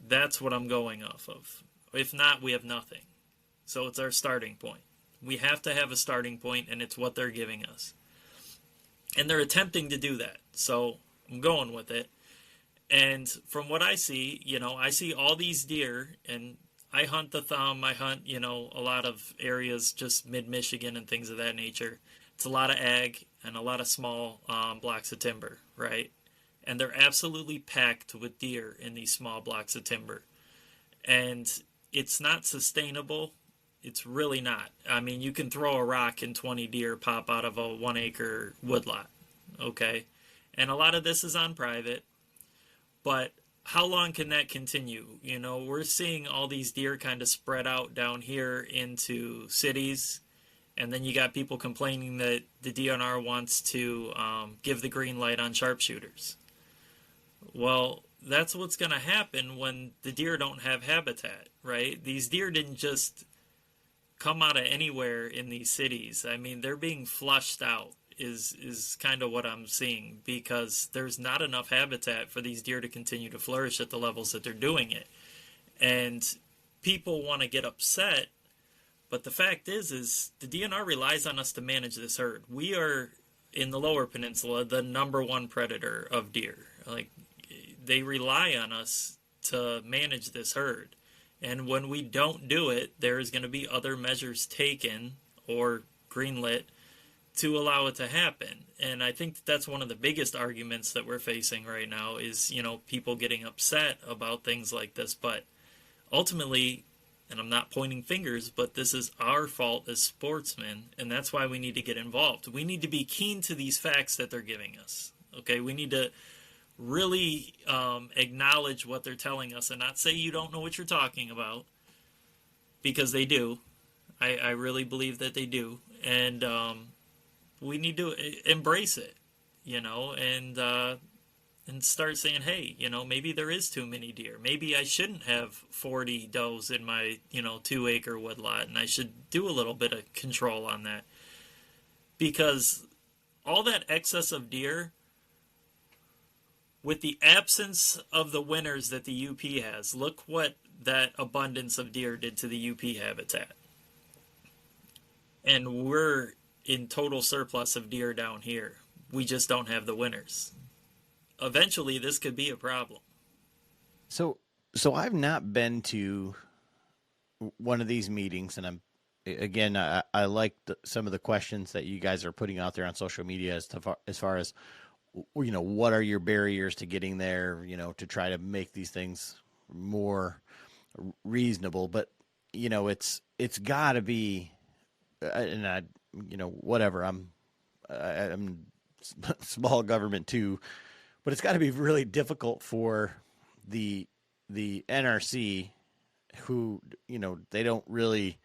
that's what I'm going off of. If not, we have nothing. So it's our starting point. We have to have a starting point, and it's what they're giving us. And they're attempting to do that. So I'm going with it. And from what I see, I see all these deer, and I hunt the thumb. I hunt, a lot of areas just mid-Michigan and things of that nature. It's a lot of ag and a lot of small blocks of timber, right? And they're absolutely packed with deer in these small blocks of timber. And it's not sustainable. It's really not. I mean, you can throw a rock and 20 deer pop out of a 1-acre woodlot, okay? And a lot of this is on private. But how long can that continue? We're seeing all these deer kind of spread out down here into cities. And then you got people complaining that the DNR wants to give the green light on sharpshooters. Well, that's what's going to happen when the deer don't have habitat, right? These deer didn't just come out of anywhere in these cities. I mean, they're being flushed out is kind of what I'm seeing, because there's not enough habitat for these deer to continue to flourish at the levels that they're doing it. And people want to get upset, but the fact is the DNR relies on us to manage this herd. We are, in the Lower Peninsula, the #1 predator of deer. Like, they rely on us to manage this herd. And when we don't do it, there is going to be other measures taken or greenlit to allow it to happen. And I think that's one of the biggest arguments that we're facing right now is, people getting upset about things like this. But ultimately, and I'm not pointing fingers, but this is our fault as sportsmen, and that's why we need to get involved. We need to be keen to these facts that they're giving us. Okay, we need to really acknowledge what they're telling us and not say you don't know what you're talking about, because they do. I really believe that they do. And we need to embrace it, and start saying, hey, maybe there is too many deer. Maybe I shouldn't have 40 does in my, 2-acre woodlot, and I should do a little bit of control on that. Because all that excess of deer, with the absence of the winters that the UP has, look what that abundance of deer did to the UP habitat. And we're in total surplus of deer down here. we just don't have the winners. Eventually, this could be a problem. So I've not been to one of these meetings, and I like some of the questions that you guys are putting out there on social media as far as, you know, what are your barriers to getting there, you know, to try to make these things more reasonable. But, you know, it's got to be, and I, you know, whatever, I'm small government too, but it's got to be really difficult for the NRC, who, you know, they don't really,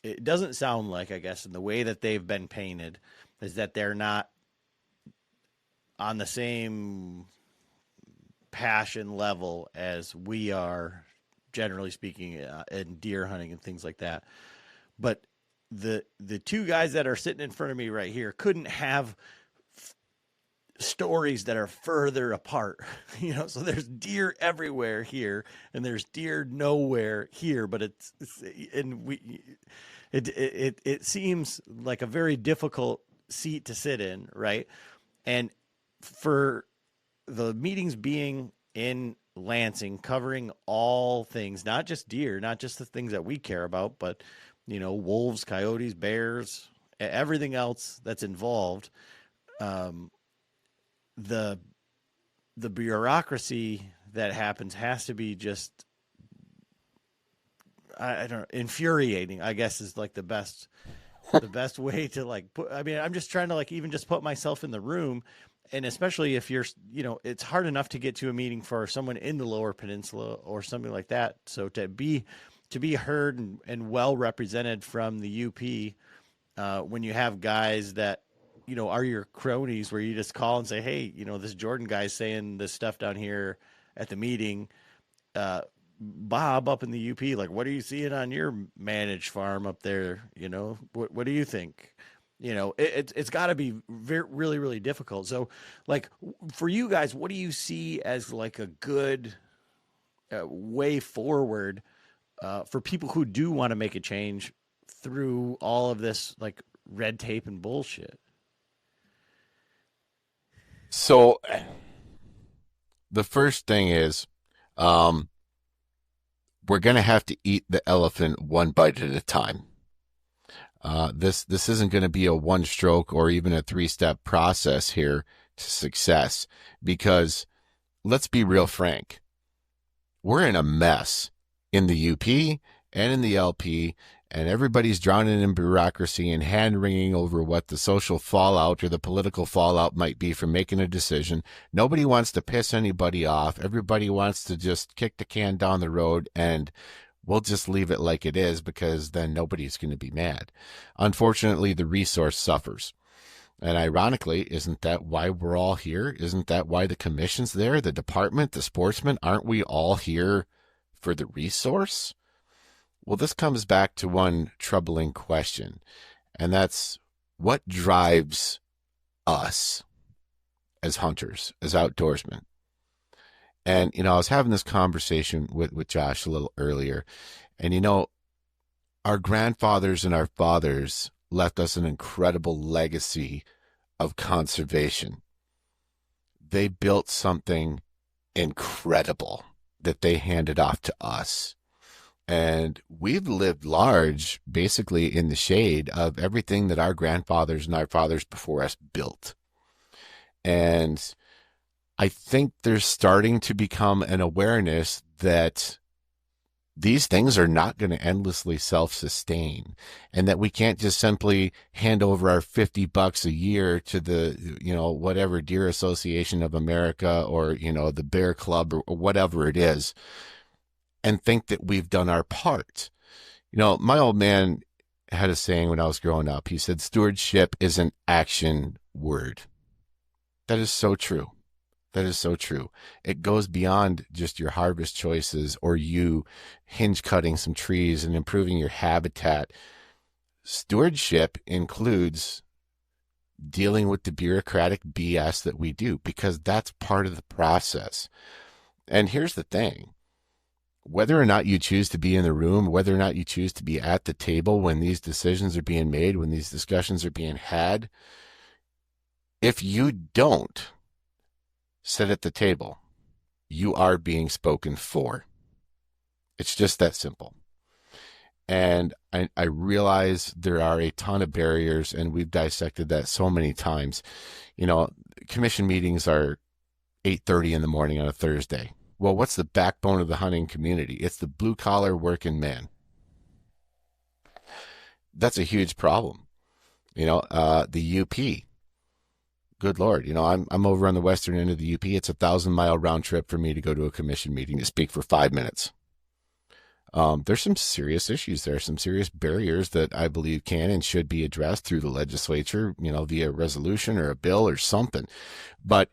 it doesn't sound like, I guess, in the way that they've been painted, is that they're not on the same passion level as we are, generally speaking, in deer hunting and things like that. But the two guys that are sitting in front of me right here couldn't have stories that are further apart, you know. So there's deer everywhere here, and there's deer nowhere here. But it seems like a very difficult seat to sit in, right? And for the meetings being in Lansing, covering all things, not just deer, not just the things that we care about, but, you know, wolves, coyotes, bears, everything else that's involved. The bureaucracy that happens has to be just, I don't know, infuriating, I guess, is like the best way to like put. I mean, I'm just trying to like even just put myself in the room, and especially if you're, you know, it's hard enough to get to a meeting for someone in the Lower Peninsula or something like that. So to be heard and well represented from the UP, when you have guys that, you know, are your cronies, where you just call and say, hey, you know, this Jordan guy's saying this stuff down here at the meeting. Bob up in the UP, like, what are you seeing on your managed farm up there? You know, what do you think? You know, it's got to be really, really difficult. So, like, for you guys, what do you see as like a good way forward for people who do want to make a change through all of this like red tape and bullshit? So the first thing is, we're going to have to eat the elephant one bite at a time. This isn't going to be a one stroke or even a 3-step process here to success, because let's be real frank. We're in a mess in the UP and in the LP, and everybody's drowning in bureaucracy and hand-wringing over what the social fallout or the political fallout might be from making a decision. Nobody wants to piss anybody off. Everybody wants to just kick the can down the road, and we'll just leave it like it is, because then nobody's going to be mad. Unfortunately, the resource suffers. And ironically, isn't that why we're all here? Isn't that why the commission's there, the department, the sportsmen? Aren't we all here for the resource? Well, this comes back to one troubling question, and that's what drives us as hunters, as outdoorsmen. And, you know, I was having this conversation with Josh a little earlier, and, you know, our grandfathers and our fathers left us an incredible legacy of conservation. They built something incredible that they handed off to us. And we've lived large, basically in the shade of everything that our grandfathers and our fathers before us built. And I think there's starting to become an awareness that these things are not going to endlessly self-sustain, and that we can't just simply hand over our $50 a year to the, you know, whatever Deer Association of America or, you know, the Bear Club or whatever it is, and think that we've done our part. You know, my old man had a saying when I was growing up. He said, stewardship is an action word. That is so true. That is so true. It goes beyond just your harvest choices or you hinge cutting some trees and improving your habitat. Stewardship includes dealing with the bureaucratic BS that we do, because that's part of the process. And here's the thing. Whether or not you choose to be in the room, whether or not you choose to be at the table when these decisions are being made, when these discussions are being had, If you don't sit at the table, you are being spoken for. It's just that simple. And I realize there are a ton of barriers, and we've dissected that so many times. Commission meetings are 8:30 in the morning on a Thursday. Well, what's the backbone of the hunting community? It's the blue collar working man. That's a huge problem. The UP. Good Lord, I'm over on the western end of the UP. It's 1,000-mile round trip for me to go to a commission meeting to speak for 5 minutes. There's some serious issues there, some serious barriers that I believe can and should be addressed through the legislature, via resolution or a bill or something. But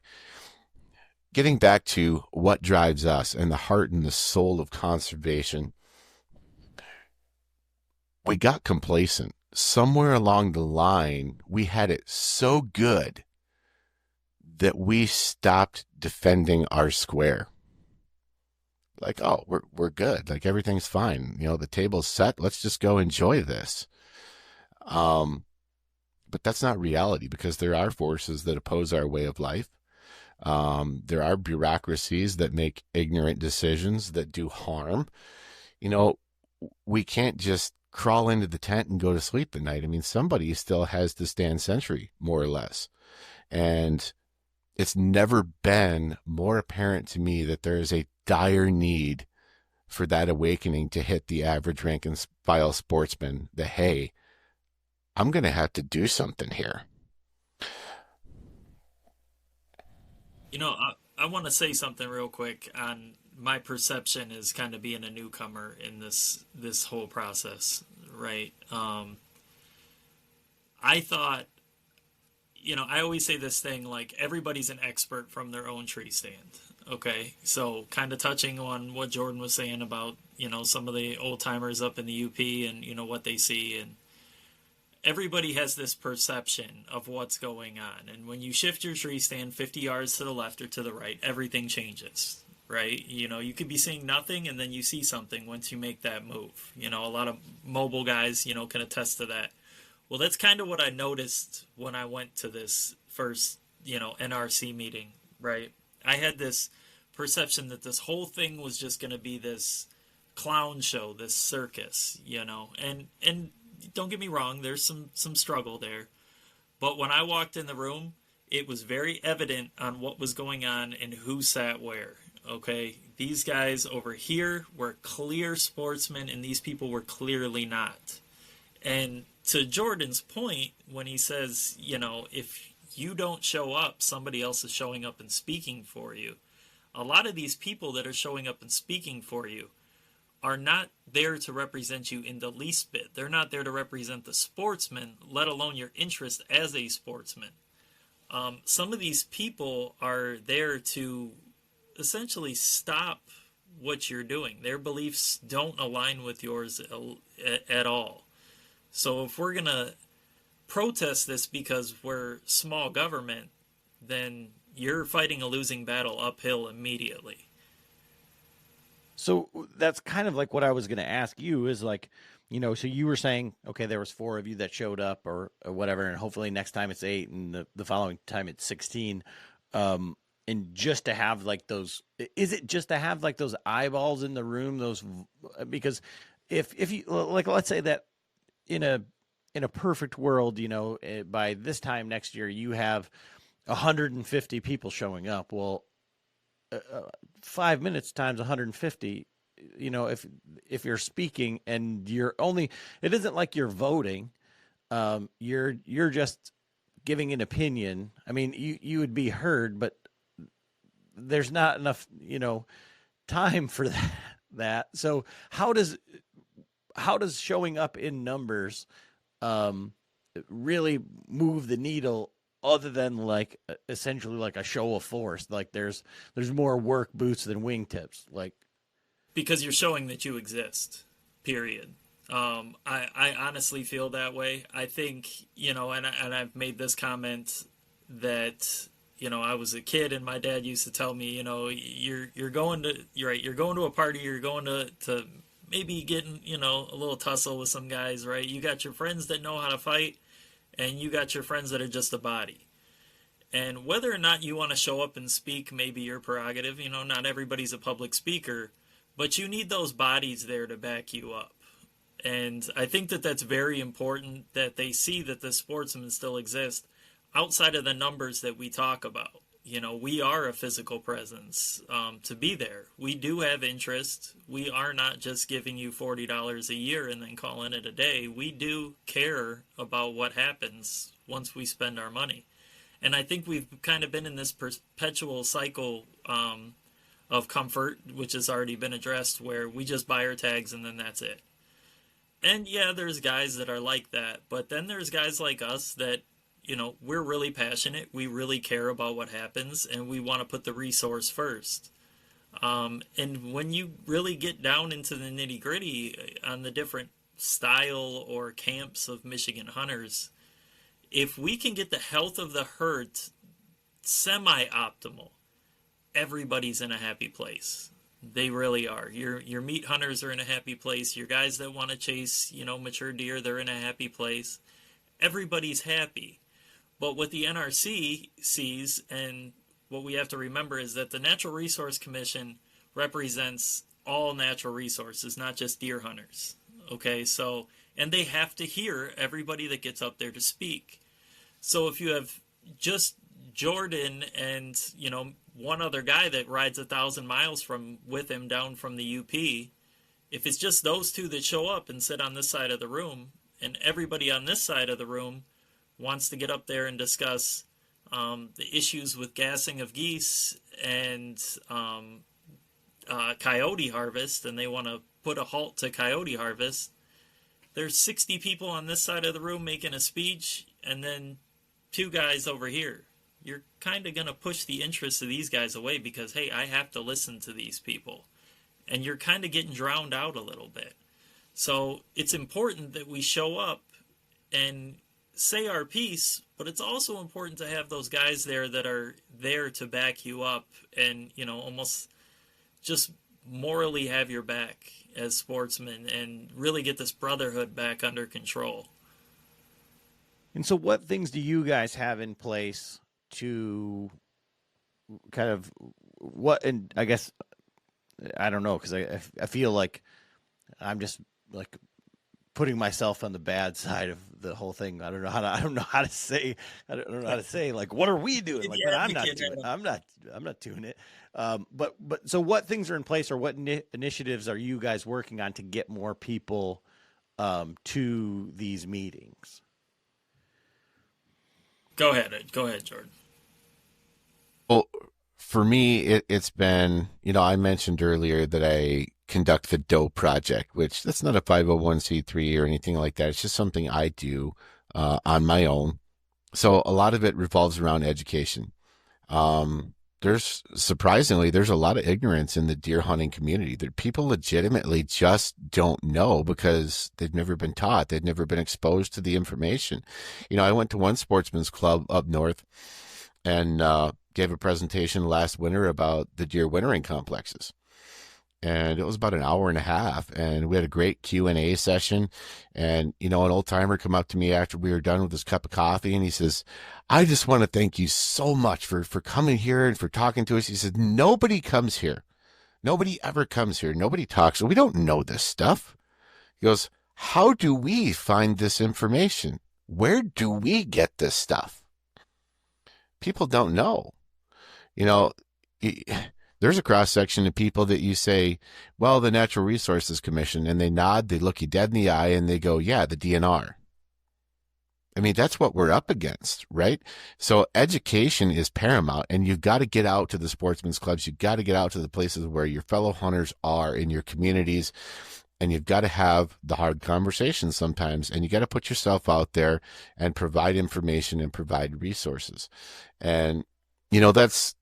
getting back to what drives us and the heart and the soul of conservation, we got complacent. Somewhere along the line, we had it so good that we stopped defending our square. Like, oh, we're good. Like, everything's fine. The table's set. Let's just go enjoy this. But that's not reality, because there are forces that oppose our way of life. There are bureaucracies that make ignorant decisions that do harm. We can't just crawl into the tent and go to sleep at night. I mean, somebody still has to stand sentry, more or less. And it's never been more apparent to me that there is a dire need for that awakening to hit the average rank and file sportsman that, hey, I'm going to have to do something here. I want to say something real quick on my perception as kind of being a newcomer in this whole process, right? I thought, I always say this thing, like, everybody's an expert from their own tree stand. Okay, so kind of touching on what Jordan was saying about, some of the old timers up in the UP and, what they see. And everybody has this perception of what's going on. And when you shift your tree stand 50 yards to the left or to the right, everything changes, right? You could be seeing nothing and then you see something once you make that move. A lot of mobile guys, can attest to that. Well, that's kind of what I noticed when I went to this first, NRC meeting, right? I had this perception that this whole thing was just going to be this clown show, this circus, and don't get me wrong, there's some struggle there. But when I walked in the room, it was very evident on what was going on and who sat where, okay? These guys over here were clear sportsmen, and these people were clearly not. And to Jordan's point, when he says, if you don't show up, somebody else is showing up and speaking for you. A lot of these people that are showing up and speaking for you are not there to represent you in the least bit. They're not there to represent the sportsman, let alone your interest as a sportsman. Some of these people are there to essentially stop what you're doing. Their beliefs don't align with yours at all. So if we're going to protest this because we're small government, then you're fighting a losing battle uphill immediately. So that's kind of like what I was going to ask you is like, so you were saying, okay, there was 4 of you that showed up or whatever, and hopefully next time it's 8 and the following time it's 16. And just to have like those, is it just to have like those eyeballs in the room, because if you, like, let's say that in a perfect world, by this time next year, you have 150 people showing up. Well, 5 minutes times 150, if you're speaking and you're only, it isn't like you're voting, you're just giving an opinion. I mean, you would be heard, but there's not enough, time for that. So how does showing up in numbers really move the needle, other than like essentially like a show of force? Like there's more work boots than wingtips, like, because you're showing that you exist, period. I honestly feel that way. I think, and I've made this comment that, I was a kid and my dad used to tell me, you're going to a party, you're going to maybe getting, a little tussle with some guys, right? You got your friends that know how to fight, and you got your friends that are just a body. And whether or not you want to show up and speak may be your prerogative. You know, not everybody's a public speaker, but you need those bodies there to back you up. And I think that that's very important, that they see that the sportsmen still exist outside of the numbers that we talk about. You know, we are a physical presence to be there. We do have interest. We are not just giving you $40 a year and then calling it a day. We do care about what happens once we spend our money. And I think we've kind of been in this perpetual cycle of comfort, which has already been addressed, where we just buy our tags and then that's it. And yeah, there's guys that are like that, but then there's guys like us that, you know, we're really passionate. We really care about what happens, and we want to put the resource first. And when you really get down into the nitty gritty on the different style or camps of Michigan hunters, if we can get the health of the herd semi-optimal, everybody's in a happy place. They really are. Your meat hunters are in a happy place. Your guys that want to chase, you know, mature deer, they're in a happy place. Everybody's happy. But what the NRC sees, and what we have to remember, is that the Natural Resource Commission represents all natural resources, not just deer hunters. Okay, so, and they have to hear everybody that gets up there to speak. So if you have just Jordan and, you know, one other guy that rides 1,000 miles with him down from the UP, if it's just those two that show up and sit on this side of the room, and everybody on this side of the room wants to get up there and discuss the issues with gassing of geese and coyote harvest, and they want to put a halt to coyote harvest, there's 60 people on this side of the room making a speech, and then 2 guys over here. You're kind of going to push the interests of these guys away because, hey, I have to listen to these people. And you're kind of getting drowned out a little bit. So it's important that we show up and say our piece, but it's also important to have those guys there that are there to back you up and, you know, almost just morally have your back as sportsmen and really get this brotherhood back under control. And so what things do you guys have in place to kind of what, and I guess, I don't know, because I feel like I'm just like putting myself on the bad side of the whole thing. I don't know how to say like, what are we doing? Like, but I'm not doing it. But so what things are in place, or what initiatives are you guys working on to get more people to these meetings? Go ahead, Jordan. Well, for me, it's been, you know, I mentioned earlier that I conduct the DOE project, which that's not a 501c3 or anything like that. It's just something I do on my own. So a lot of it revolves around education. There's a lot of ignorance in the deer hunting community that people legitimately just don't know because they've never been taught. They've never been exposed to the information. You know, I went to one sportsman's club up north and gave a presentation last winter about the deer wintering complexes. And it was about an hour and a half, and we had a great Q&A session. And, you know, an old timer come up to me after we were done with his cup of coffee, and he says, I just want to thank you so much for coming here and for talking to us. He said, nobody comes here. Nobody ever comes here. Nobody talks. We don't know this stuff. He goes, how do we find this information? Where do we get this stuff? People don't know. You know, there's a cross-section of people that you say, well, the Natural Resources Commission, and they nod, they look you dead in the eye, and they go, yeah, the DNR. I mean, that's what we're up against, right? So education is paramount, and you've got to get out to the sportsmen's clubs. You've got to get out to the places where your fellow hunters are in your communities, and you've got to have the hard conversations sometimes, and you got to put yourself out there and provide information and provide resources. And, you know, that's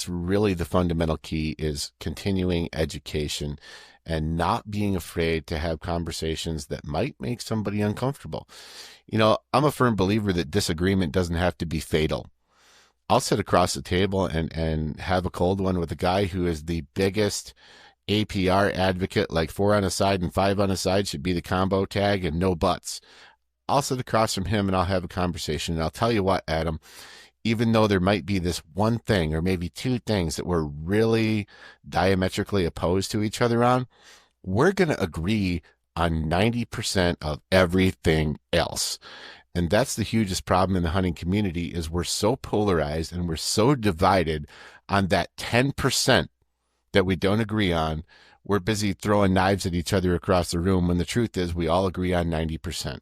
really the fundamental key, is continuing education and not being afraid to have conversations that might make somebody uncomfortable. You know, I'm a firm believer that disagreement doesn't have to be fatal. I'll sit across the table and have a cold one with a guy who is the biggest APR advocate, like 4 on a side and 5 on a side should be the combo tag and no butts. I'll sit across from him and I'll have a conversation, and I'll tell you what, Adam, even though there might be this one thing or maybe two things that we're really diametrically opposed to each other on, we're going to agree on 90% of everything else. And that's the hugest problem in the hunting community, is we're so polarized and we're so divided on that 10% that we don't agree on. We're busy throwing knives at each other across the room when the truth is we all agree on 90%.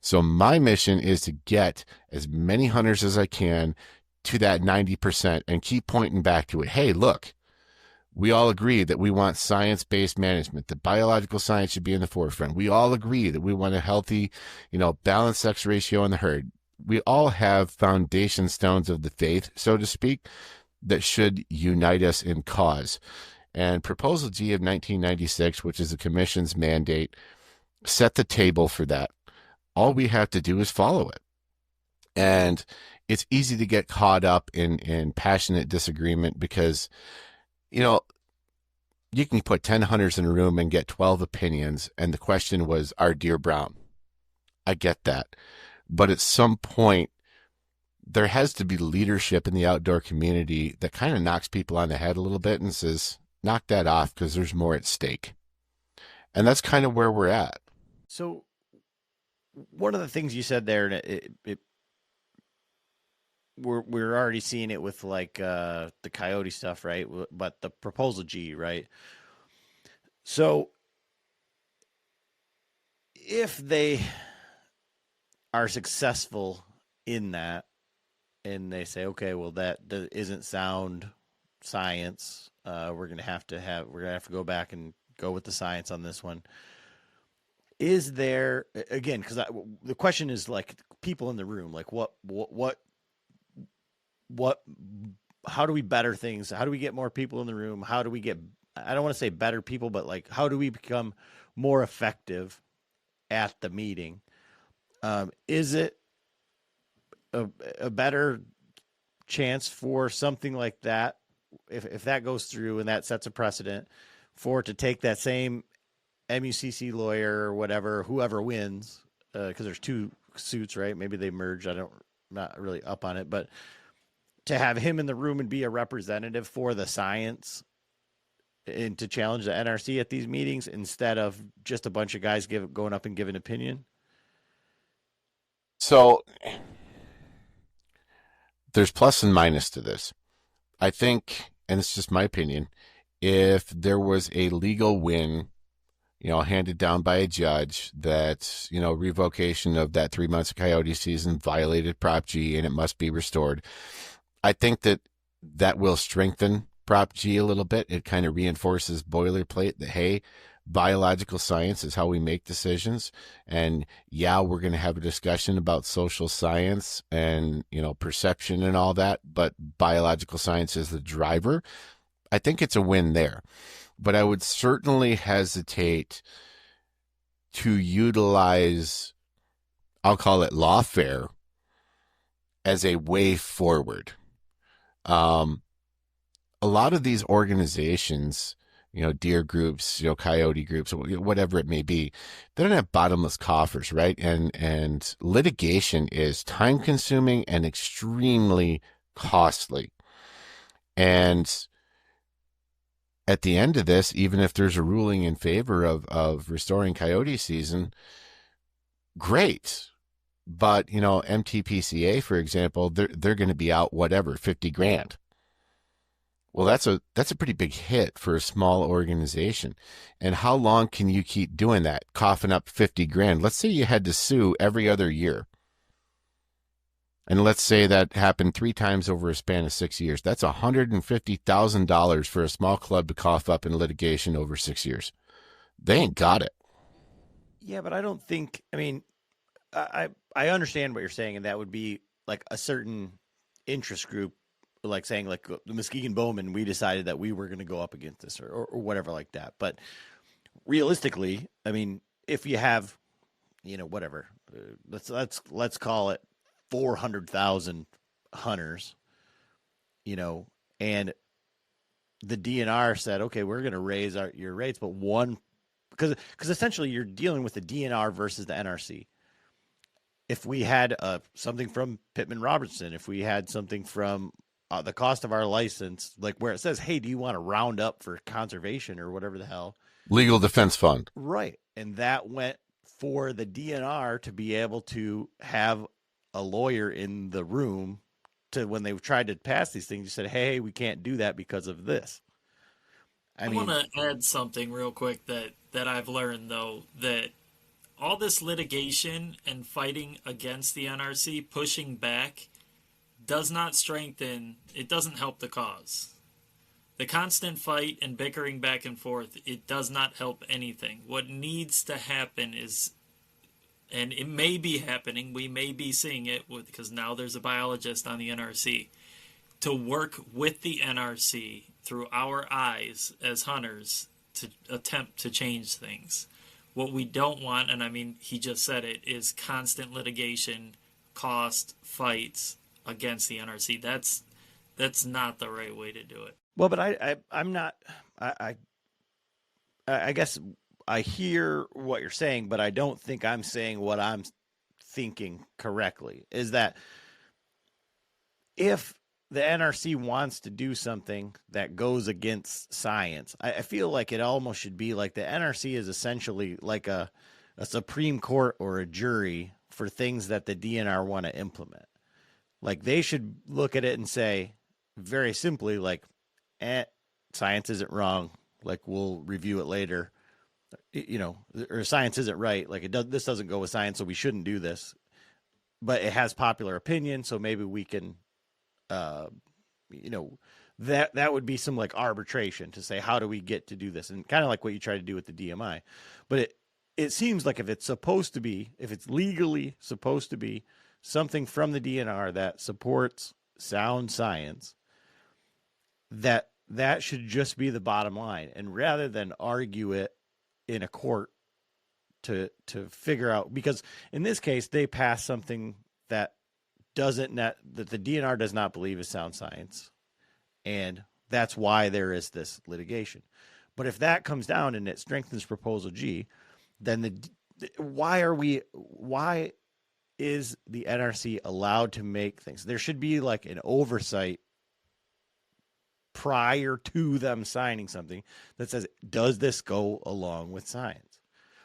So my mission is to get as many hunters as I can to that 90% and keep pointing back to it. Hey, look, we all agree that we want science-based management, that biological science should be in the forefront. We all agree that we want a healthy, balanced sex ratio in the herd. We all have foundation stones of the faith, so to speak, that should unite us in cause. And Proposal G of 1996, which is the commission's mandate, set the table for that. All we have to do is follow it. And it's easy to get caught up in passionate disagreement because, you can put 10 hunters in a room and get 12 opinions. And the question was, are deer brown? I get that. But at some point, there has to be leadership in the outdoor community that kind of knocks people on the head a little bit and says, knock that off because there's more at stake. And that's kind of where we're at. So one of the things you said there, we're already seeing it with like the coyote stuff, right? But the Proposal G, right? So if they are successful in that, and they say, okay, well that isn't sound science, we're gonna have to go back and go with the science on this one. Is there, again, because the question is like people in the room, like what, how do we better things? How do we get more people in the room? How do we get, I don't want to say better people, but like, how do we become more effective at the meeting? Is it a better chance for something like that, if that goes through and that sets a precedent, for it to take that same MUCC lawyer or whatever, whoever wins, because there's two suits, right? Maybe they merge. Not really up on it, but to have him in the room and be a representative for the science and to challenge the NRC at these meetings instead of just a bunch of guys going up and giving opinion. So there's plus and minus to this. I think, and it's just my opinion, if there was a legal win, handed down by a judge that, revocation of that 3 months of coyote season violated Prop G and it must be restored, I think that will strengthen Prop G a little bit. It kind of reinforces boilerplate that, hey, biological science is how we make decisions. And yeah, we're going to have a discussion about social science and, perception and all that, but biological science is the driver. I think it's a win there. But I would certainly hesitate to utilize, I'll call it lawfare, as a way forward. A lot of these organizations, deer groups, coyote groups, whatever it may be, they don't have bottomless coffers, right? And litigation is time consuming and extremely costly. And at the end of this, even if there's a ruling in favor of restoring coyote season, great. But, MTPCA, for example, they're going to be out, whatever, $50,000. Well, that's a pretty big hit for a small organization. And how long can you keep doing that, coughing up $50,000? Let's say you had to sue every other year. And let's say that happened 3 times over a span of 6 years. That's $150,000 for a small club to cough up in litigation over 6 years. They ain't got it. Yeah, but I don't think, I understand what you're saying, and that would be like a certain interest group, like saying like the Muskegon Bowmen, we decided that we were going to go up against this or whatever like that. But realistically, if you have, whatever, let's call it 400,000 hunters, and the DNR said, okay, we're going to raise your rates, but because essentially you're dealing with the DNR versus the NRC. if we had something from Pittman Robertson, if we had something from the cost of our license, like where it says, hey, do you want to round up for conservation or whatever the hell? Legal Defense Fund. Right. And that went for the DNR to be able to have a lawyer in the room to, when they tried to pass these things, you said, hey, we can't do that because of this. I want to add something real quick that I've learned, though, that all this litigation and fighting against the NRC, pushing back, does not strengthen, it doesn't help the cause. The constant fight and bickering back and forth, it does not help anything. What needs to happen is, and it may be happening, we may be seeing it because now there's a biologist on the NRC, to work with the NRC through our eyes as hunters to attempt to change things. What we don't want, and I mean, he just said it, is constant litigation, cost, fights against the NRC. That's not the right way to do it. Well, but I'm not. I guess I hear what you're saying, but I don't think I'm saying what I'm thinking correctly. Is that if the NRC wants to do something that goes against science, I feel like it almost should be like the NRC is essentially like a Supreme Court or a jury for things that the DNR want to implement. Like they should look at it and say, very simply, like, science isn't wrong. Like we'll review it later, or science isn't right. Like this doesn't go with science, so we shouldn't do this. But it has popular opinion, so maybe we can, that would be some like arbitration to say, how do we get to do this? And kind of like what you try to do with the DMI. But it seems like if it's legally supposed to be something from the DNR that supports sound science, that should just be the bottom line. And rather than argue it in a court to figure out, because in this case, they passed something that that the DNR does not believe is sound science. And that's why there is this litigation. But if that comes down and it strengthens Proposal G, then why is the NRC allowed to make things? There should be like an oversight prior to them signing something that says, does this go along with science?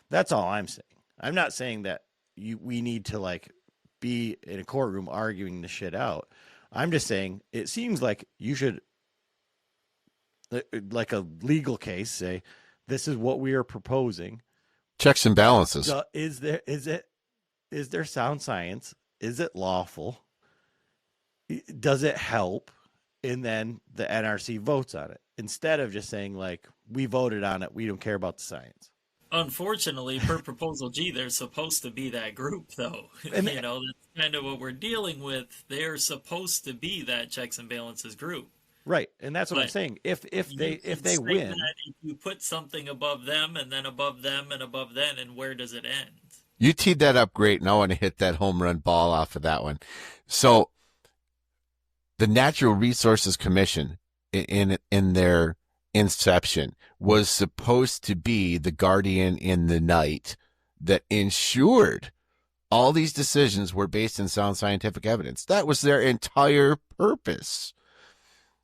That's all I'm saying. I'm not saying that we need to like be in a courtroom arguing the shit out. I'm just saying it seems like you should, like a legal case, say, this is what we are proposing. Checks and balances. Is there sound science? Is it lawful? Does it help? And then the NRC votes on it instead of just saying like, we voted on it, we don't care about the science. Unfortunately, per Proposal G, there's supposed to be that group, though. And that's kind of what we're dealing with. They're supposed to be that checks and balances group. Right, and that's what I'm saying. If they win, if you put something above them and then above them and above them, and where does it end? You teed that up great, and I want to hit that home run ball off of that one. So, the Natural Resources Commission, in their inception, was supposed to be the guardian in the night that ensured all these decisions were based in sound scientific evidence. That was their entire purpose.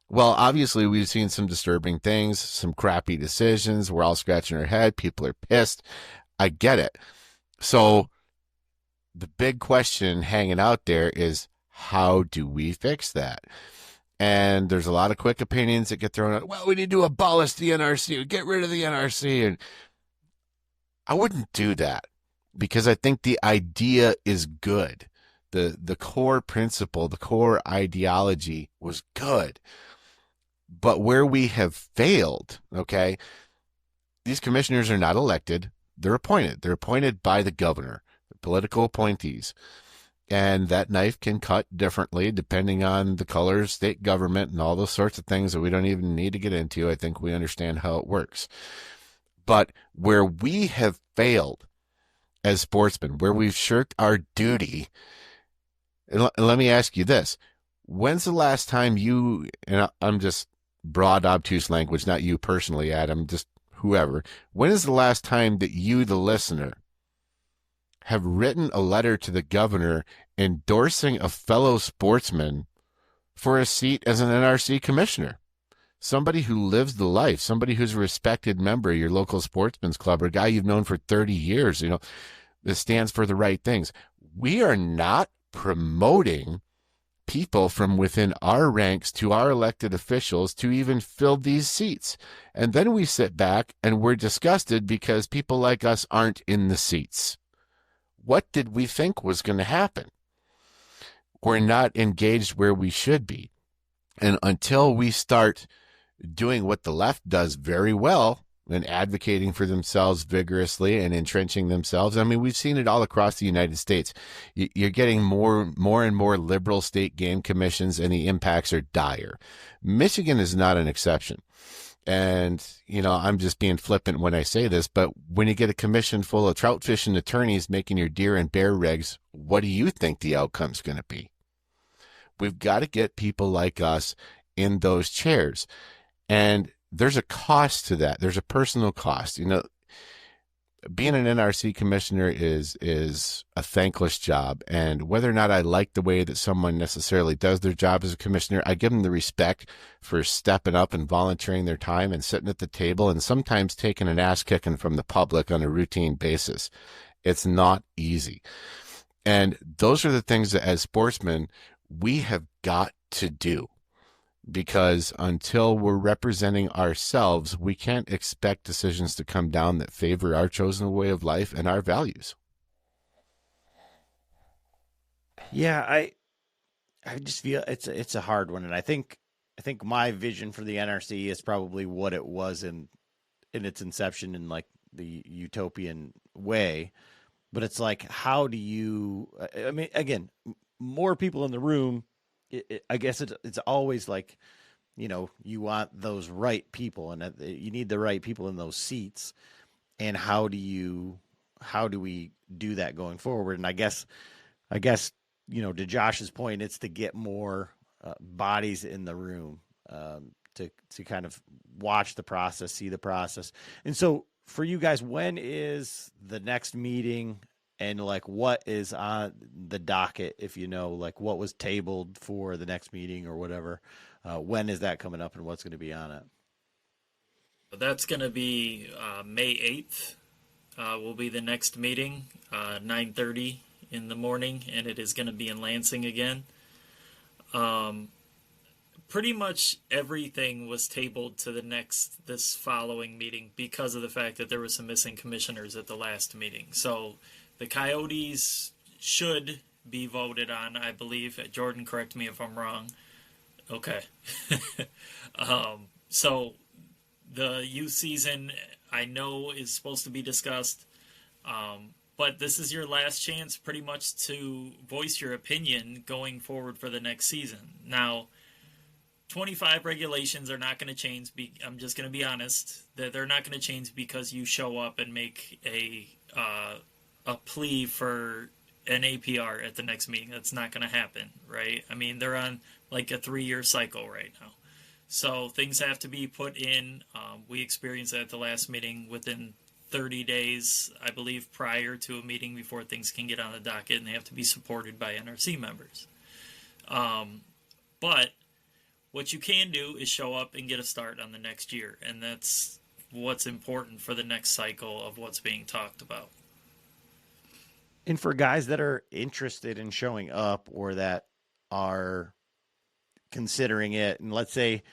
Well, obviously, we've seen some disturbing things, some crappy decisions. We're all scratching our head. People are pissed. I get it. So the big question hanging out there is, how do we fix that? And there's a lot of quick opinions that get thrown out. Well, we need to abolish the NRC, get rid of the NRC. And I wouldn't do that because I think the idea is good. The core principle, the core ideology was good. But where we have failed, okay, these commissioners are not elected. They're appointed. They're appointed by the governor, the political appointees. And that knife can cut differently depending on the color of state government and all those sorts of things that we don't even need to get into. I think we understand how it works. But where we have failed as sportsmen, where we've shirked our duty, and let me ask you this. When's the last time you, and I'm just broad, obtuse language, not you personally, Adam, just whoever. When is the last time that you, the listener, have written a letter to the governor endorsing a fellow sportsman for a seat as an NRC commissioner. Somebody who lives the life, somebody who's a respected member of your local sportsman's club, or a guy you've known for 30 years, that stands for the right things. We are not promoting people from within our ranks to our elected officials to even fill these seats. And then we sit back and we're disgusted because people like us aren't in the seats. What did we think was going to happen? We're not engaged where we should be. And until we start doing what the left does very well and advocating for themselves vigorously and entrenching themselves. I mean, we've seen it all across the United States. You're getting more and more liberal state game commissions, and the impacts are dire. Michigan is not an exception. And, I'm just being flippant when I say this, but when you get a commission full of trout fishing attorneys making your deer and bear regs, what do you think the outcome's going to be? We've got to get people like us in those chairs. And there's a cost to that. There's a personal cost. Being an NRC commissioner is a thankless job. And whether or not I like the way that someone necessarily does their job as a commissioner, I give them the respect for stepping up and volunteering their time and sitting at the table and sometimes taking an ass kicking from the public on a routine basis. It's not easy. And those are the things that as sportsmen, we have got to do. Because until we're representing ourselves, we can't expect decisions to come down that favor our chosen way of life and our values. Yeah, I just feel it's a hard one, and I think my vision for the NRC is probably what it was in its inception in like the utopian way. But it's like, how do you? I mean, again, more people in the room. I guess it's always like, you want those right people, and you need the right people in those seats. And how do we do that going forward? And I guess, to Josh's point, it's to get more bodies in the room to kind of watch the process, see the process. And so for you guys, when is the next meeting? And like, what is on the docket, if like what was tabled for the next meeting or whatever, when is that coming up and what's going to be on it? That's going to be May 8th will be the next meeting, 9:30 in the morning, and it is going to be in Lansing again. Pretty much everything was tabled to this following meeting because of the fact that there were some missing commissioners at the last meeting. So the Coyotes should be voted on, I believe. Jordan, correct me if I'm wrong. Okay. So the youth season, I know, is supposed to be discussed. But this is your last chance pretty much to voice your opinion going forward for the next season. Now, 25 regulations are not going to change. I'm just going to be honest. That they're not going to change because you show up and make a plea for an APR at the next meeting. That's not going to happen, right? I mean, they're on like a 3-year cycle right now. So things have to be put in. We experienced that at the last meeting within 30 days, I believe, prior to a meeting before things can get on the docket, and they have to be supported by NRC members. But what you can do is show up and get a start on the next year, and that's what's important for the next cycle of what's being talked about. And for guys that are interested in showing up or that are considering it, and let's say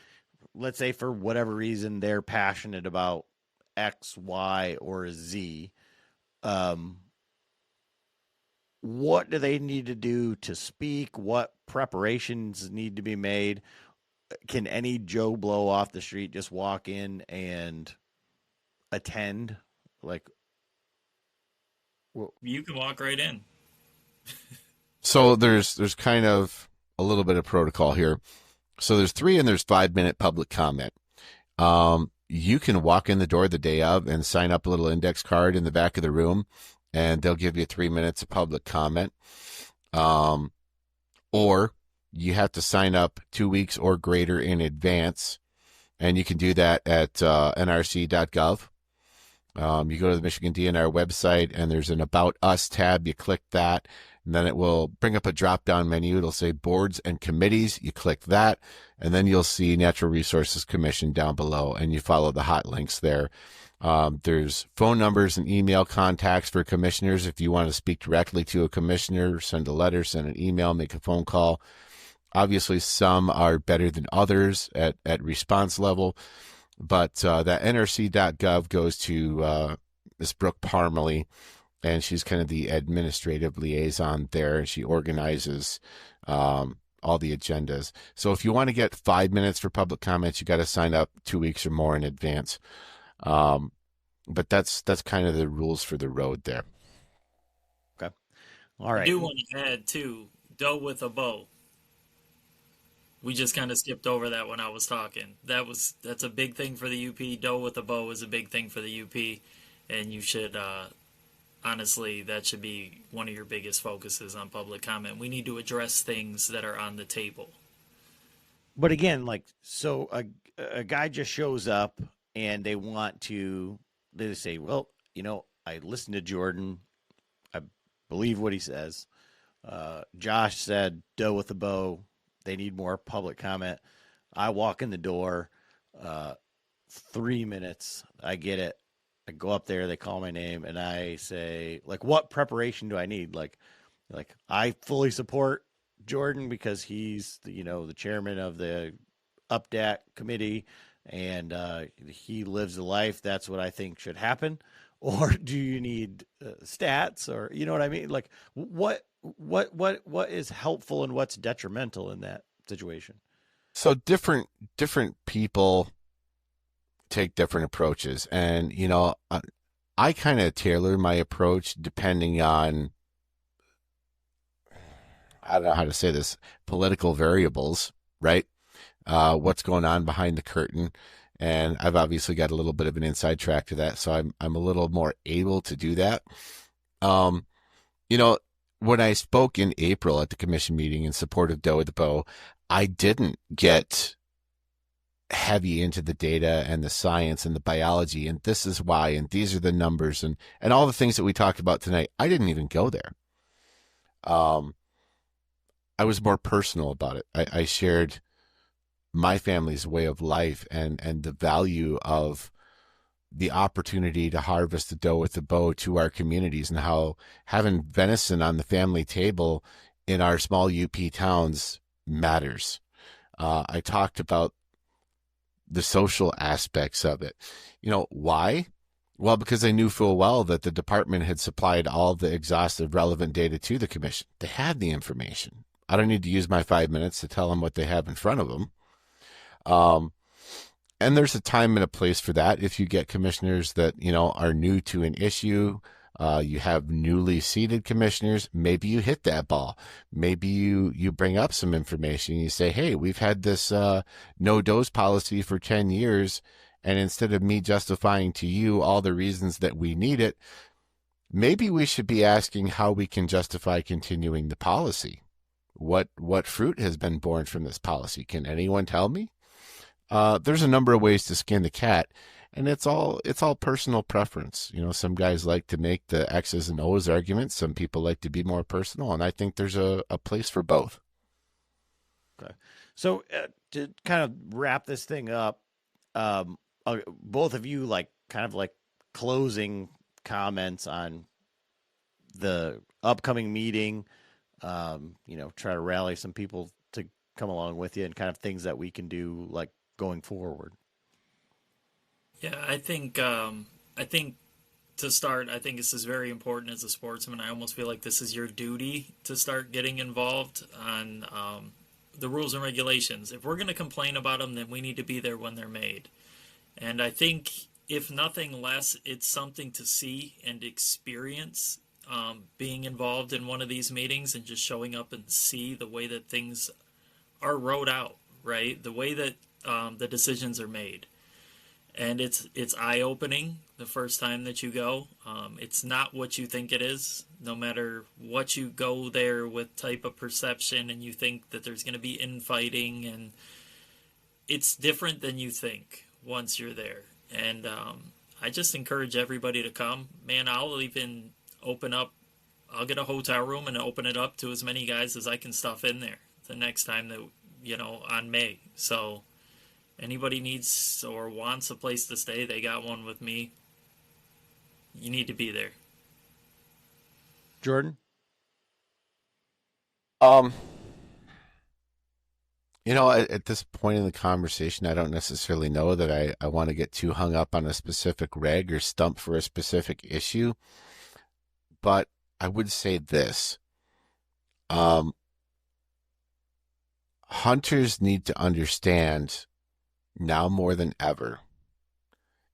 for whatever reason they're passionate about X, Y, or Z, what do they need to do to speak? What preparations need to be made? Can any Joe Blow off the street just walk in and attend? Like, well, you can walk right in. So there's kind of a little bit of protocol here. So there's 3 and there's 5-minute public comment. You can walk in the door the day of and sign up a little index card in the back of the room, and they'll give you 3 minutes of public comment. Or you have to sign up 2 weeks or greater in advance, and you can do that at nrc.gov. You go to the Michigan DNR website, and there's an About Us tab. You click that, and then it will bring up a drop-down menu. It'll say Boards and Committees. You click that, and then you'll see Natural Resources Commission down below, and you follow the hot links there. There's phone numbers and email contacts for commissioners. If you want to speak directly to a commissioner, send a letter, send an email, make a phone call. Obviously, some are better than others at response level. But that nrc.gov goes to Ms. Brooke Parmalee, and she's kind of the administrative liaison there, and she organizes all the agendas. So if you want to get 5 minutes for public comments, you got to sign up 2 weeks or more in advance. But that's kind of the rules for the road there. Okay. All right. I do want to add, too, doe with a bow. We just kind of skipped over that when I was talking. That's a big thing for the UP. Doe with a bow is a big thing for the UP, and you should honestly, that should be one of your biggest focuses on public comment. We need to address things that are on the table. But again, like, so a guy just shows up and they just say, well, I listened to Jordan. I believe what he says. Josh said doe with a bow. They need more public comment. I walk in the door, 3 minutes. I get it. I go up there. They call my name, and I say, like, what preparation do I need? Like I fully support Jordan because he's the chairman of the UPDAC committee, and he lives a life. That's what I think should happen. Or do you need stats, or you know what I mean? Like, what is helpful and what's detrimental in that situation? So different people take different approaches, and I kind of tailor my approach depending on, I don't know how to say this, political variables, right? What's going on behind the curtain. And I've obviously got a little bit of an inside track to that, so I'm a little more able to do that. When I spoke in April at the commission meeting in support of doe with the bow, I didn't get heavy into the data and the science and the biology, and this is why, and these are the numbers, and all the things that we talked about tonight. I didn't even go there. I was more personal about it. I shared my family's way of life and the value of the opportunity to harvest the doe with the bow to our communities, and how having venison on the family table in our small UP towns matters. I talked about the social aspects of it. Why? Well, because I knew full well that the department had supplied all the exhaustive relevant data to the commission. They had the information. I don't need to use my 5 minutes to tell them what they have in front of them. And there's a time and a place for that. If you get commissioners that, are new to an issue, you have newly seated commissioners, maybe you hit that ball. Maybe you bring up some information. You say, hey, we've had this no dose policy for 10 years. And instead of me justifying to you all the reasons that we need it, maybe we should be asking how we can justify continuing the policy. What fruit has been born from this policy? Can anyone tell me? There's a number of ways to skin the cat, and it's all personal preference. Some guys like to make the X's and O's arguments. Some people like to be more personal, and I think there's a place for both. Okay. So to kind of wrap this thing up, both of you kind of closing comments on the upcoming meeting, try to rally some people to come along with you, and kind of things that we can do going forward. Yeah, I think to start, I think this is very important as a sportsman. I almost feel like this is your duty to start getting involved on the rules and regulations. If we're going to complain about them, then we need to be there when they're made. And I think, if nothing less, it's something to see and experience being involved in one of these meetings and just showing up and see the way that things are wrote out, right? The way that the decisions are made. And it's eye-opening the first time that you go. It's not what you think it is, no matter what you go there with type of perception, and you think that there's going to be infighting, and it's different than you think once you're there. And I just encourage everybody to come. Man, I'll even open up, I'll get a hotel room and open it up to as many guys as I can stuff in there the next time that, on May. So anybody needs or wants a place to stay, they got one with me. You need to be there. Jordan? At this point in the conversation, I don't necessarily know that I want to get too hung up on a specific reg or stump for a specific issue. But I would say this. Hunters need to understand now more than ever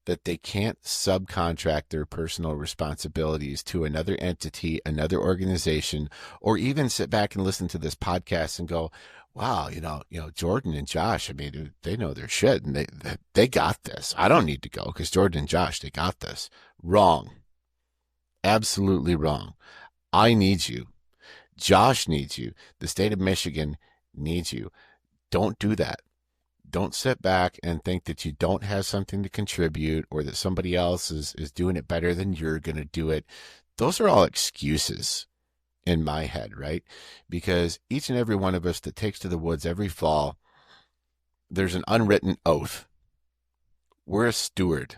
that they can't subcontract their personal responsibilities to another entity, another organization, or even sit back and listen to this podcast and go, wow, Jordan and Josh, I mean, they know their shit and they got this. I don't need to go because Jordan and Josh, they got this. Wrong. Absolutely wrong. I need you. Josh needs you. The state of Michigan needs you. Don't do that. Don't sit back and think that you don't have something to contribute or that somebody else is doing it better than you're going to do it. Those are all excuses in my head, right? Because each and every one of us that takes to the woods every fall, there's an unwritten oath. We're a steward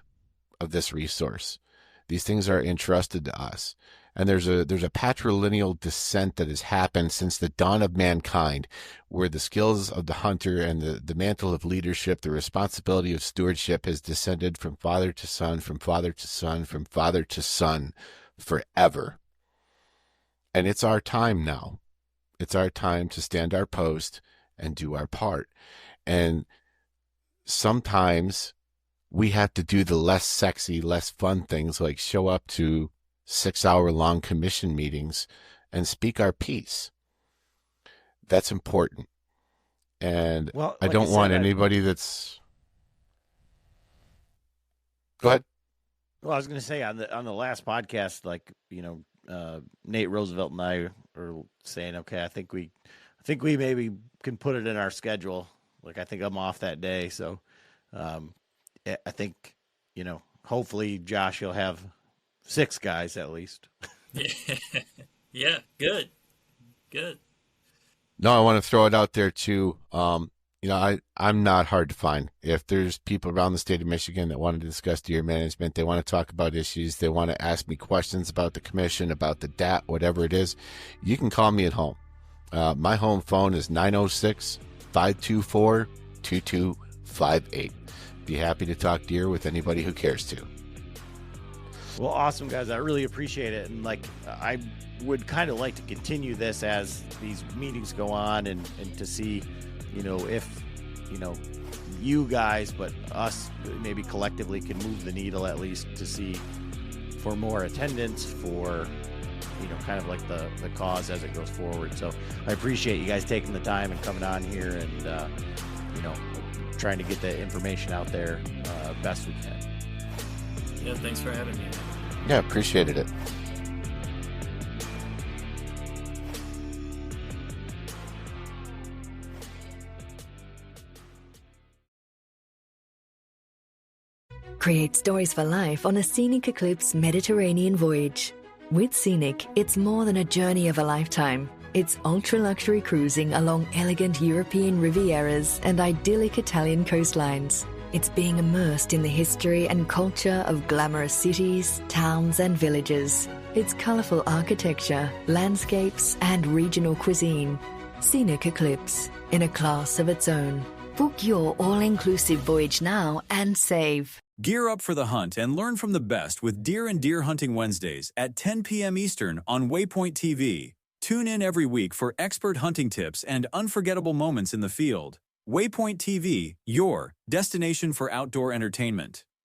of this resource. These things are entrusted to us. And there's a patrilineal descent that has happened since the dawn of mankind, where the skills of the hunter and the mantle of leadership, the responsibility of stewardship has descended from father to son, from father to son, from father to son forever. And it's our time now. It's our time to stand our post and do our part. And sometimes we have to do the less sexy, less fun things like show up to 6-hour-long commission meetings and speak our piece. That's important. And Well, I like don't you want said, anybody that's... Go ahead. Well, I was going to say on the last podcast, Nate Roosevelt and I are saying, okay, I think we maybe can put it in our schedule. Like, I think I'm off that day. So, I think, hopefully Josh will have 6 guys at least. Yeah, good. No, I want to throw it out there too. I'm not hard to find. If there's people around the state of Michigan that want to discuss deer management, they want to talk about issues, they want to ask me questions about the commission, about the DAT, whatever it is, you can call me at home. My home phone is 906-524-2258. Be happy to talk deer with anybody who cares to. Well, awesome, guys. I really appreciate it. And I would kind of like to continue this as these meetings go on and to see, if, you guys, but us maybe collectively can move the needle at least to see for more attendance for, kind of like the cause as it goes forward. So I appreciate you guys taking the time and coming on here and, trying to get the information out there best we can. Yeah, thanks for having me. Yeah, appreciated it. Create stories for life on a Scenic Eclipse Mediterranean voyage. With Scenic, it's more than a journey of a lifetime. It's ultra-luxury cruising along elegant European Rivieras and idyllic Italian coastlines. It's being immersed in the history and culture of glamorous cities, towns, and villages. It's colorful architecture, landscapes, and regional cuisine. Scenic Eclipse, in a class of its own. Book your all-inclusive voyage now and save. Gear up for the hunt and learn from the best with Deer and Deer Hunting Wednesdays at 10 p.m. Eastern on Waypoint TV. Tune in every week for expert hunting tips and unforgettable moments in the field. Waypoint TV, your destination for outdoor entertainment.